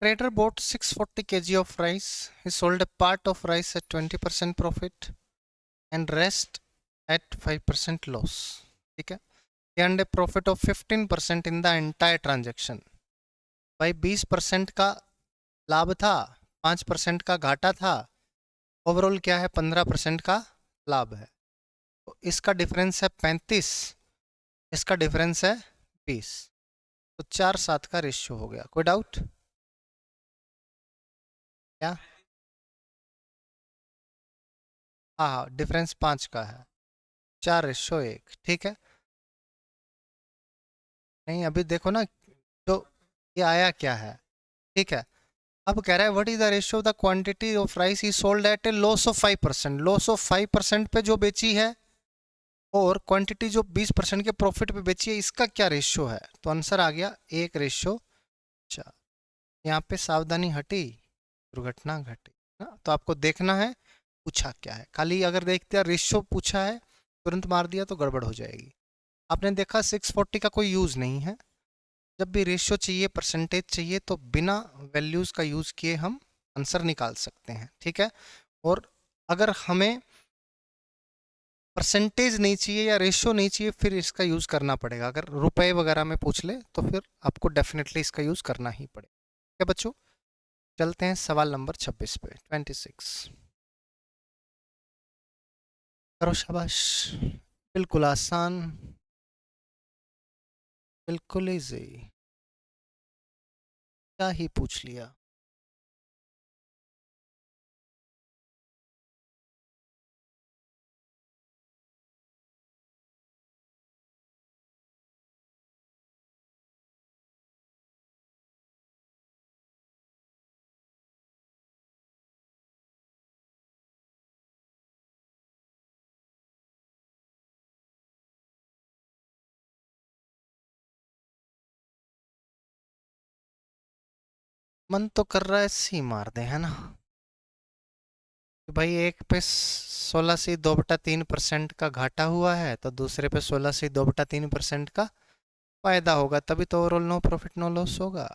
trader bought 640 kg of rice, he sold a part of rice at 20% profit and rest at 5% loss, ठीक है, he earned a profit of 15% in the entire transaction। भाई 20% का लाभ था, 5% का घाटा था, ओवरऑल क्या है, 15% का लाभ है, तो इसका डिफरेंस है 35, इसका डिफरेंस है 20, तो 4:7 का रेशियो हो गया, कोई डाउट क्या। हाँ हाँ, डिफरेंस 5 का है, 4:1, ठीक है। नहीं अभी देखो ना, तो ये आया क्या है, ठीक है। अब कह रहा है what is the ratio of the quantity of rice he sold at a loss of 5%, loss of 5% पे जो बेची है, और क्वांटिटी जो 20% के प्रॉफिट पे बेची है, इसका क्या रेशियो है, तो आंसर आ गया 1:4। यहाँ पे सावधानी हटी, दुर्घटना घटी ना, तो आपको देखना है पूछा क्या है, खाली अगर देखते हैं रेशियो पूछा है तुरंत मार दिया तो गड़बड़ हो जाएगी। आपने देखा 640 का कोई यूज़ नहीं है, जब भी रेशियो चाहिए, परसेंटेज चाहिए, तो बिना वैल्यूज़ का यूज़ किए हम आंसर निकाल सकते हैं, ठीक है। और अगर हमें परसेंटेज नहीं चाहिए या रेशियो नहीं चाहिए, फिर इसका यूज़ करना पड़ेगा, अगर रुपए वगैरह में पूछ ले तो फिर आपको डेफिनेटली इसका यूज़ करना ही पड़ेगा, क्या बच्चों। चलते हैं सवाल नंबर 26 पे, 26, करो शाबाश, बिल्कुल आसान, बिल्कुल इजी, क्या ही पूछ लिया। मन तो कर रहा है सी मार दे, है ना, कि भाई एक पे 16 से 2/3% का घाटा हुआ है, तो दूसरे पे 16 से 2/3% का फायदा होगा, तभी तो overall no profit no loss होगा।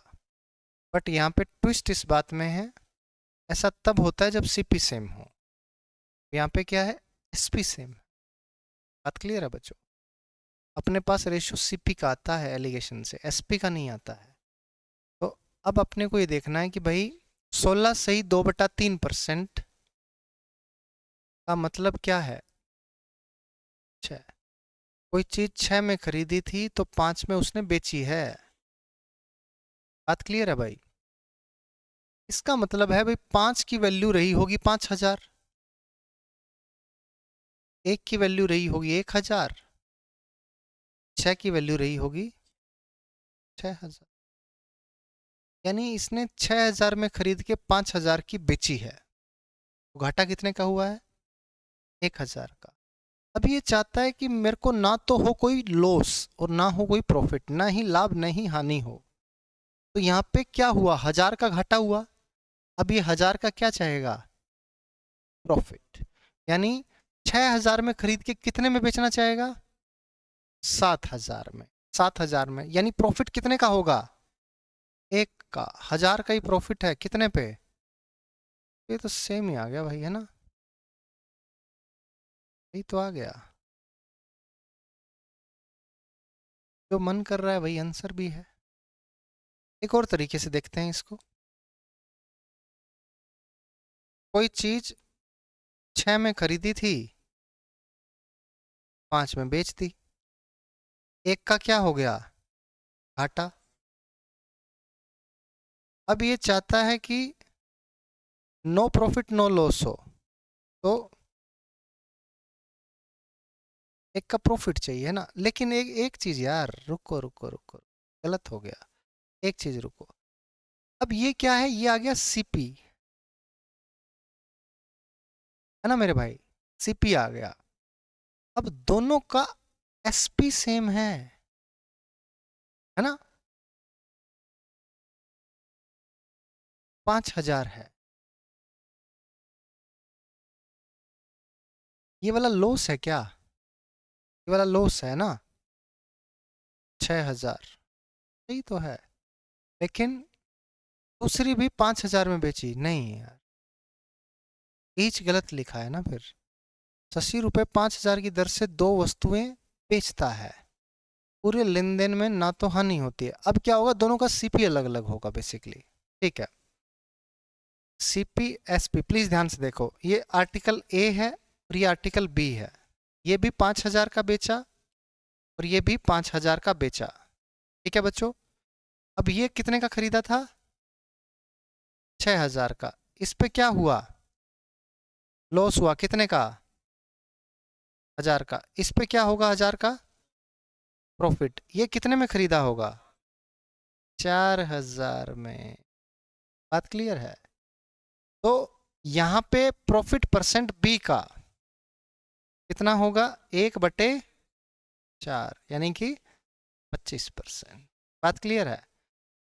बट यहाँ पे ट्विस्ट इस बात में है, ऐसा तब होता है जब सीपी सेम हो, यहाँ पे क्या है, एसपी सेम। बात क्लियर है बच्चों, अपने पास रेशियो सीपी का आता है एलिगेशन से, एसपी का नहीं आता है। तो अब अपने को ये देखना है कि भाई 16 से 2/3% का मतलब क्या है, 6, कोई चीज 6 में खरीदी थी तो 5 में उसने बेची है, बात क्लियर है भाई। इसका मतलब है भाई 5 की वैल्यू रही होगी 5000, 1 की वैल्यू रही होगी 1000, 6 की वैल्यू रही होगी 6000। यानी इसने 6000 में खरीद के 5000 की बेची है, तो घाटा कितने का हुआ है? 1000 का। अब ये चाहता है कि मेरे को ना तो हो कोई लॉस और ना हो कोई प्रॉफिट, ना ही लाभ ना ही हानि हो। तो यहाँ पे क्या हुआ? 1000 का घाटा हुआ। अब ये 1000 का क्या चाहेगा? प्रॉफिट। यानी 6000 में खरीद के कितने में बेचना चाहेगा? 7000 में। 7000 में, यानी प्रॉफिट कितने का होगा? 1 का। 1000 का ही प्रॉफिट है, कितने पे? ये तो सेम ही आ गया भाई, है ना? यही तो आ गया, जो मन कर रहा है वही आंसर भी है। एक और तरीके से देखते हैं इसको। कोई चीज 6 में खरीदी थी, 5 में बेच दी, 1 का क्या हो गया? घाटा। अब ये चाहता है कि नो प्रॉफिट नो लॉस हो, तो 1 का प्रॉफिट चाहिए ना। लेकिन एक एक चीज यार, रुको रुको रुको, गलत हो गया। एक चीज रुको। अब ये क्या है? ये आ गया सीपी, है ना मेरे भाई? सीपी आ गया। अब दोनों का एसपी सेम है ना? 5000 है। ये वाला लॉस है क्या? ये वाला लॉस है ना? 6000, यही तो है। लेकिन दूसरी भी 5000 में बेची नहीं यार, एच गलत लिखा है ना फिर। 80 रुपये 5000 की दर से 2 वस्तुएं बेचता है, पूरे लेन देन में ना तो हानि होती है। अब क्या होगा? दोनों का सीपी अलग अलग होगा बेसिकली, ठीक है? सीपी एसपी, प्लीज ध्यान से देखो, ये आर्टिकल ए है और ये आर्टिकल बी है। ये भी 5000 का बेचा और ये भी 5000 का बेचा, ठीक है बच्चों? अब ये कितने का खरीदा था? 6000 का। इस पे क्या हुआ? लॉस हुआ, कितने का? 1000 का। इस पे क्या होगा? 1000 का प्रॉफिट। ये कितने में खरीदा होगा? 4000 में। बात क्लियर है? तो यहां पे प्रॉफिट परसेंट बी का कितना होगा? 1/4, यानी कि 25%। बात क्लियर है?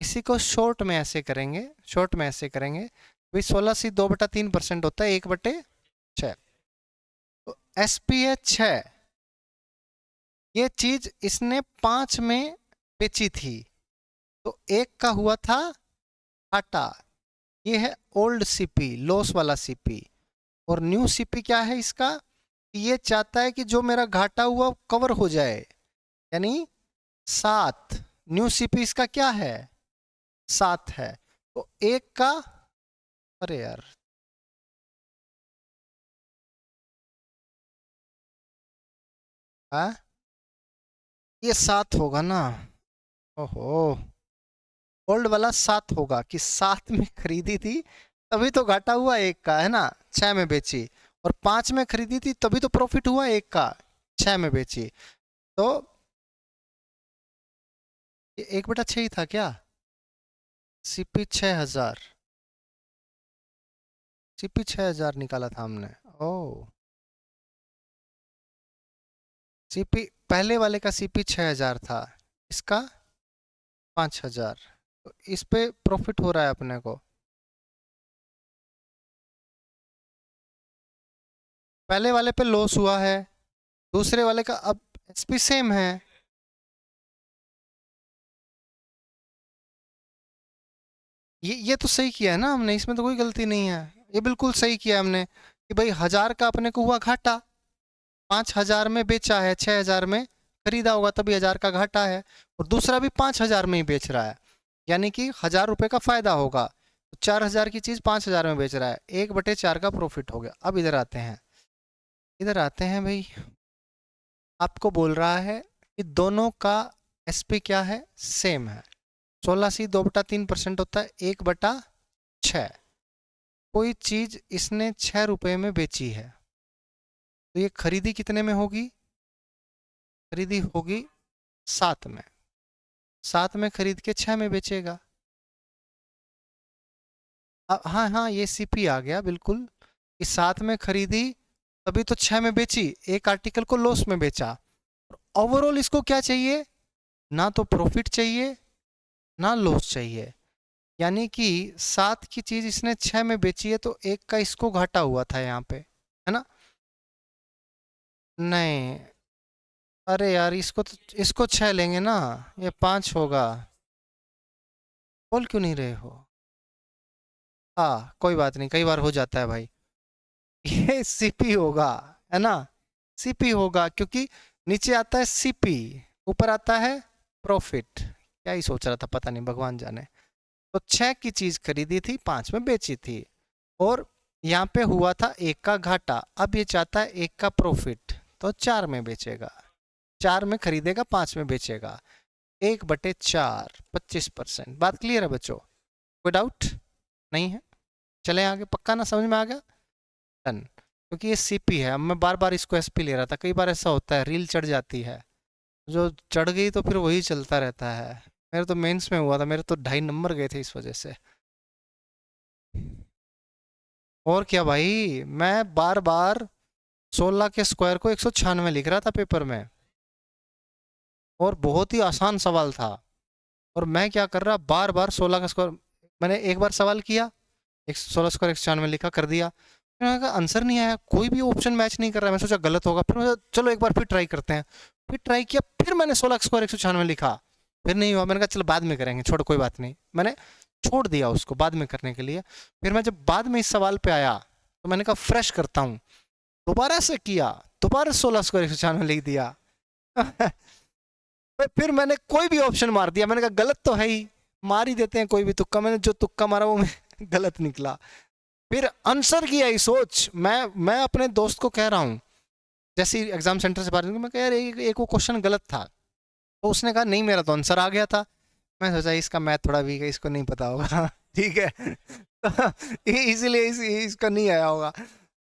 इसी को शॉर्ट में ऐसे करेंगे, शॉर्ट में ऐसे करेंगे भाई, 16 से 2/3% होता है 1/6। तो एस पी है 6। ये चीज इसने 5 में बेची थी, तो 1 का हुआ था घाटा। ये है ओल्ड सीपी, लॉस वाला सीपी। और न्यू सीपी क्या है इसका? ये चाहता है कि जो मेरा घाटा हुआ कवर हो जाए, यानी 7। न्यू सीपी इसका क्या है? 7 है। तो 1 का, अरे यार, आ? ये 7 होगा ना? ओहो, ओल्ड वाला 7 होगा कि 7 में खरीदी थी तभी तो घाटा हुआ 1 का, है ना? 6 में बेची। और 5 में खरीदी थी तभी तो प्रॉफिट हुआ 1 का, 6 में बेची। तो ये 1/6 ही था क्या? सीपी 6000, सीपी 6000 निकाला था हमने। ओ, सीपी पहले वाले का सीपी 6000 था, इसका 5000। तो इस पे प्रॉफिट हो रहा है अपने को। पहले वाले पे लॉस हुआ है, दूसरे वाले का अब एसपी सेम है। ये तो सही किया है ना हमने, इसमें तो कोई गलती नहीं है। ये बिल्कुल सही किया हमने कि भाई 1000 का अपने को हुआ घाटा, 5000 में बेचा है, 6000 में खरीदा होगा तभी 1000 का घाटा है। और दूसरा भी 5000 में ही बेच रहा है, यानी कि 1000 रुपये का फायदा होगा। तो 4000 की चीज 5000 में बेच रहा है, 1/4 का प्रॉफिट हो गया। अब इधर आते हैं, इधर आते हैं भाई। आपको बोल रहा है कि दोनों का एसपी क्या है? सेम है। 16 से 2/3% होता है 1/6। 6, कोई चीज इसने 6 रुपए में बेची है, तो ये खरीदी कितने में होगी? खरीदी होगी 7 में। 7 में खरीद के 6 में बेचेगा। हाँ हाँ, ये सीपी आ गया बिल्कुल। इस 7 में खरीदी तभी तो 6 में बेची, एक आर्टिकल को लॉस में बेचा। ओवरऑल इसको क्या चाहिए? ना तो प्रॉफिट चाहिए ना लॉस चाहिए। यानी कि 7 की चीज इसने 6 में बेची है, तो एक का इसको घाटा हुआ था यहाँ पे, है ना? नहीं, अरे यार इसको 6 लेंगे ना, ये 5 होगा। बोल क्यों नहीं रहे हो? हाँ कोई बात नहीं, कई बार हो जाता है भाई। ये सीपी होगा, है ना? सीपी होगा, क्योंकि नीचे आता है सीपी, ऊपर आता है प्रॉफिट। क्या ही सोच रहा था, पता नहीं, भगवान जाने। तो 6 की चीज खरीदी थी, 5 में बेची थी, और यहाँ पे हुआ था 1 का घाटा। अब ये चाहता है 1 का प्रॉफिट, तो 4 में बेचेगा। 4 में खरीदेगा, 5 में बेचेगा। 1/4, 25%। बात क्लियर है बच्चों? कोई डाउट नहीं है? चले आगे, पक्का ना, समझ में आ गया? डन। क्योंकि ये सीपी है, अब मैं बार बार इसको एसपी ले रहा था, कई बार ऐसा होता है रील चढ़ जाती है, जो चढ़ गई तो फिर वही चलता रहता है। मेरे तो मेंस में हुआ था, मेरे तो 2.5 नंबर गए थे इस वजह से। और क्या भाई, मैं बार बार 16 के स्क्वायर को 196 लिख रहा था पेपर में, और बहुत ही आसान सवाल था। और मैं क्या कर रहा, बार बार 16 का स्क्वायर, मैंने एक बार सवाल किया, 16 स्क्वायर 196 लिखा, कर दिया, फिर मैंने कहा आंसर नहीं आया, कोई भी ऑप्शन मैच नहीं कर रहा है। मैं सोचा गलत होगा, फिर मैं चलो एक बार फिर ट्राई करते हैं। फिर ट्राई किया, फिर मैंने 16 स्क्वायर 196 लिखा, फिर नहीं हुआ। मैंने कहा चलो बाद में करेंगे, छोड़ कोई बात नहीं, मैंने छोड़ दिया उसको बाद में करने के लिए। फिर मैं जब बाद में इस सवाल पे आया, तो मैंने कहा फ्रेश करता हूँ, दोबारा से किया, दोबारा 16 स्क्वायर 196 लिख दिया। फिर मैंने कोई भी ऑप्शन मार दिया, मैंने कहा गलत तो है ही, मार ही देते हैं कोई भी तुक्का। मैंने जो तुक्का मारा वो गलत निकला। फिर आंसर किया ही सोच, मैं अपने दोस्त को कह रहा हूँ, जैसे एग्जाम सेंटर से बाहर निकला, मैं कह यार एक वो क्वेश्चन गलत था, तो उसने कहा नहीं मेरा तो आंसर आ गया था। मैं सोचा इसका मैथ थोड़ा वीक है, इसको नहीं पता होगा। ठीक है, तो इसीलिए इसका नहीं आया होगा,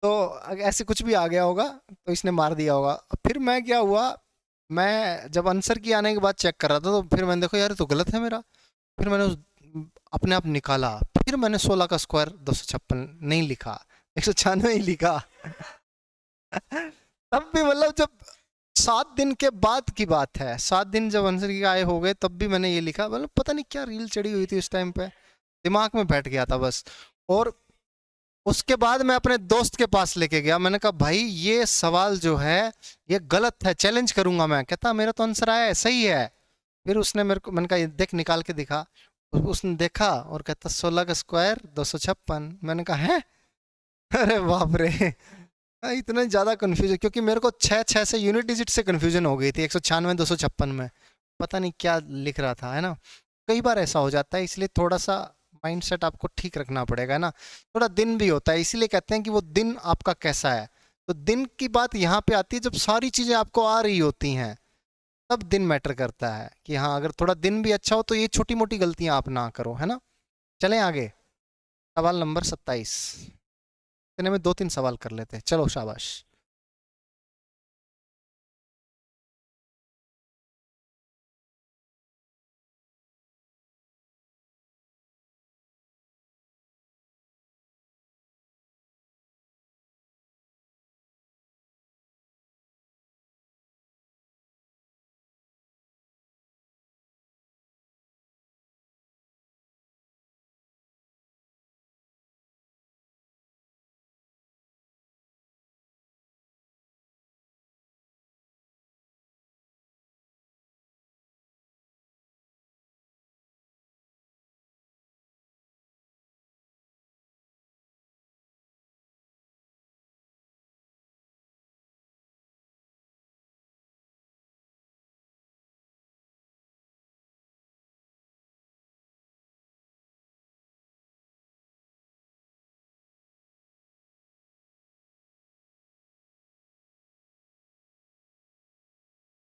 तो ऐसे कुछ भी आ गया होगा, तो इसने मार दिया होगा। फिर मैं क्या हुआ, मैं जब आंसर की आने के बाद चेक कर रहा था, तो फिर मैंने देखो यार ये तो गलत है मेरा। फिर मैंने अपने आप निकाला, फिर मैंने 16 का स्क्वायर 256 नहीं लिखा, 196 ही लिखा। तब भी मतलब जब 7 दिन के बाद की बात है, 7 दिन जब आंसर की आए हो गए, तब भी मैंने ये लिखा। मतलब पता नहीं क्या रील चढ़ी हुई थी उस टाइम पे, दिमाग में बैठ गया था बस। और उसके बाद मैं अपने दोस्त के पास लेके गया, मैंने कहा भाई ये सवाल जो है ये गलत है, चैलेंज करूंगा मैं। कहता मेरा तो आंसर आया है, सही है। फिर उसने मेरे को, मैंने कहा देख निकाल के दिखा। उसने देखा और कहता 16 का स्क्वायर 256। मैंने कहा है, अरे बाप रे। इतना ज़्यादा कन्फ्यूजन, क्योंकि मेरे को 6 से यूनिट डिजिट से कन्फ्यूजन हो गई थी, 196 256 में पता नहीं क्या लिख रहा था, है ना? कई बार ऐसा हो जाता है, इसलिए थोड़ा सा माइंडसेट आपको ठीक रखना पड़ेगा, है ना? थोड़ा दिन भी होता है, इसीलिए कहते हैं कि वो दिन आपका कैसा है। तो दिन की बात यहाँ पे आती है जब सारी चीज़ें आपको आ रही होती हैं, तब दिन मैटर करता है कि हाँ अगर थोड़ा दिन भी अच्छा हो तो ये छोटी मोटी गलतियां आप ना करो, है ना? चलें आगे, सवाल नंबर 27। इतने में 2-3 सवाल कर लेते हैं, चलो शाबाश।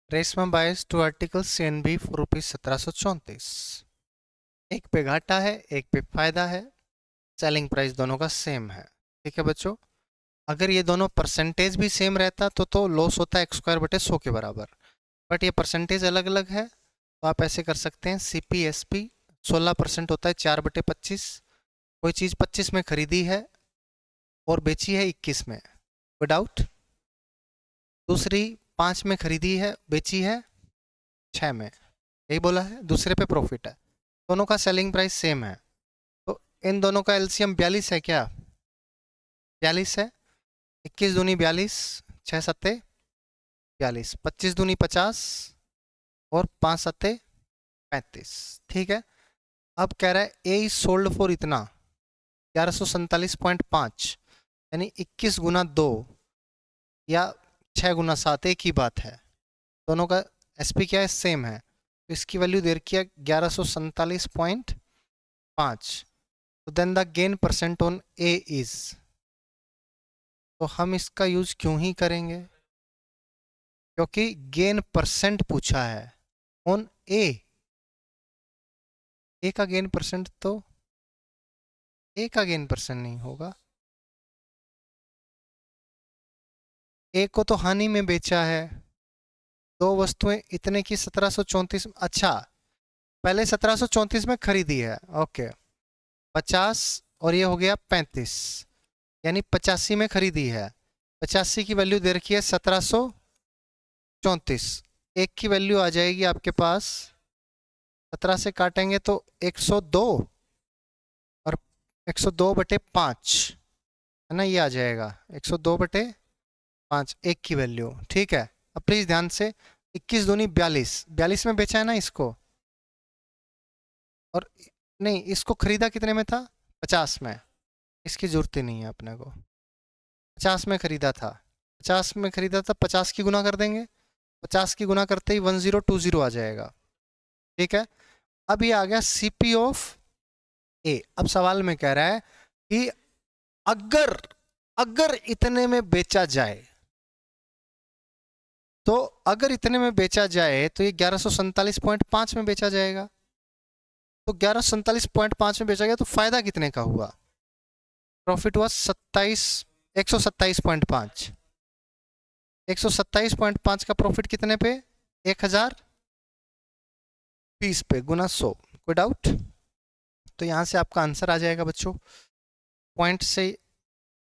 Reshma buys 2 articles CNB for rupees 1734। एक पे घाटा है, एक पे फायदा है। सेलिंग प्राइस दोनों का सेम है। ठीक है बच्चों, अगर ये दोनों परसेंटेज भी सेम रहता तो लॉस होता है एक्स स्क्वायर बटे 100 के बराबर, बट ये परसेंटेज अलग अलग है, तो आप ऐसे कर सकते हैं सी पी एस पी 16% होता है 4/25। कोई चीज़ 25 में खरीदी है और बेची है 21 में, विदाउट। दूसरी 5 में खरीदी है, बेची है 6 में, यही बोला है, दूसरे पे प्रॉफिट है, दोनों का सेलिंग प्राइस सेम है। तो इन दोनों का एलसीएम 42 है क्या? 42 है। 21 दूनी 42, 6 सत्ते 42, 25 दूनी 50 और 5 सत्ते 35। ठीक है, अब कह रहा है ए इज सोल्ड फॉर इतना 1147.5, यानी 21 गुना 2 या 6 गुना 7 एक ही बात है, दोनों का एसपी क्या है, सेम है, तो इसकी वैल्यू दे रखी है 1147.5। तो then the gain percent on A is, तो हम इसका यूज क्यों ही करेंगे, क्योंकि गेन परसेंट पूछा है ऑन ए का गेन परसेंट, तो ए का गेन परसेंट नहीं होगा, ए को तो हानि में बेचा है, दो वस्तुएं इतने की 1734, अच्छा पहले 1734 में खरीदी है, ओके 50 और ये हो गया 35, यानी 85 में खरीदी है, 85 की वैल्यू दे रखी है 1734, एक की वैल्यू आ जाएगी आपके पास 17 से काटेंगे तो 102 और 102/5 है ना, ये आ जाएगा 102/5 एक की वैल्यू। ठीक है, अब प्लीज ध्यान से, 21 दूनी 42, 42 में बेचा है ना इसको, और नहीं इसको खरीदा कितने में था, 50 में, इसकी जरूरत ही नहीं है अपने को, 50 में खरीदा था, 50 में खरीदा था, 50 की गुना कर देंगे, 50 की गुना करते ही 1020 आ जाएगा। ठीक है, अब ये आ गया सीपी ऑफ ए। अब सवाल में कह रहा है कि अगर अगर इतने में बेचा जाए, तो अगर इतने में बेचा जाए तो ये 1147.5 में बेचा जाएगा, तो 1147.5 में बेचा गया तो फायदा कितने का हुआ, प्रॉफिट हुआ 127.5, 127.5 का प्रॉफिट कितने पे, 1020 पे गुना 100, कोई डाउट? तो यहां से आपका आंसर आ जाएगा बच्चों, पॉइंट से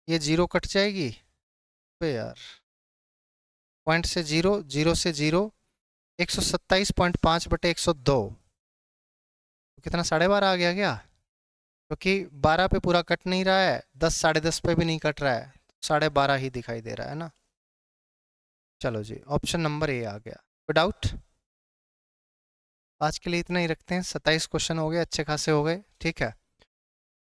ये जीरो कट जाएगी, तो यार पॉइंट से जीरो, जीरो से जीरो, 127.5/102, तो कितना 12.5 आ गया क्या, क्योंकि 12 पे पूरा कट नहीं रहा है, 10 10.5 पे भी नहीं कट रहा है, 12.5 ही दिखाई दे रहा है ना। चलो जी, ऑप्शन नंबर ए आ गया, कोई डाउट? आज के लिए इतना ही रखते हैं, 27 क्वेश्चन हो गए, अच्छे खासे हो गए। ठीक है,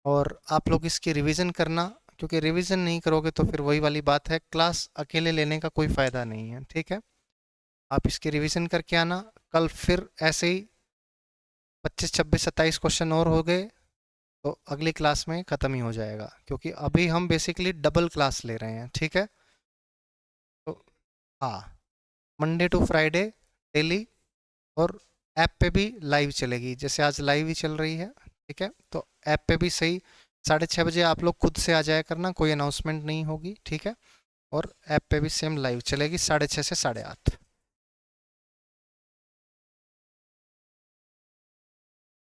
और आप लोग इसकी रिवीजन करना, क्योंकि रिवीजन नहीं करोगे तो फिर वही वाली बात है, क्लास अकेले लेने का कोई फ़ायदा नहीं है। ठीक है, आप इसकी रिवीजन करके आना, कल फिर ऐसे ही 25 26 27 क्वेश्चन और हो गए तो अगली क्लास में ख़त्म ही हो जाएगा, क्योंकि अभी हम बेसिकली डबल क्लास ले रहे हैं। ठीक है, तो हाँ, मंडे टू फ्राइडे डेली, और ऐप पे भी लाइव चलेगी, जैसे आज लाइव ही चल रही है। ठीक है, तो ऐप पे भी सही 6:30 बजे आप लोग खुद से आ जाया करना, कोई अनाउंसमेंट नहीं होगी। ठीक है, और ऐप पे भी सेम लाइव चलेगी 6:30 से 8:30।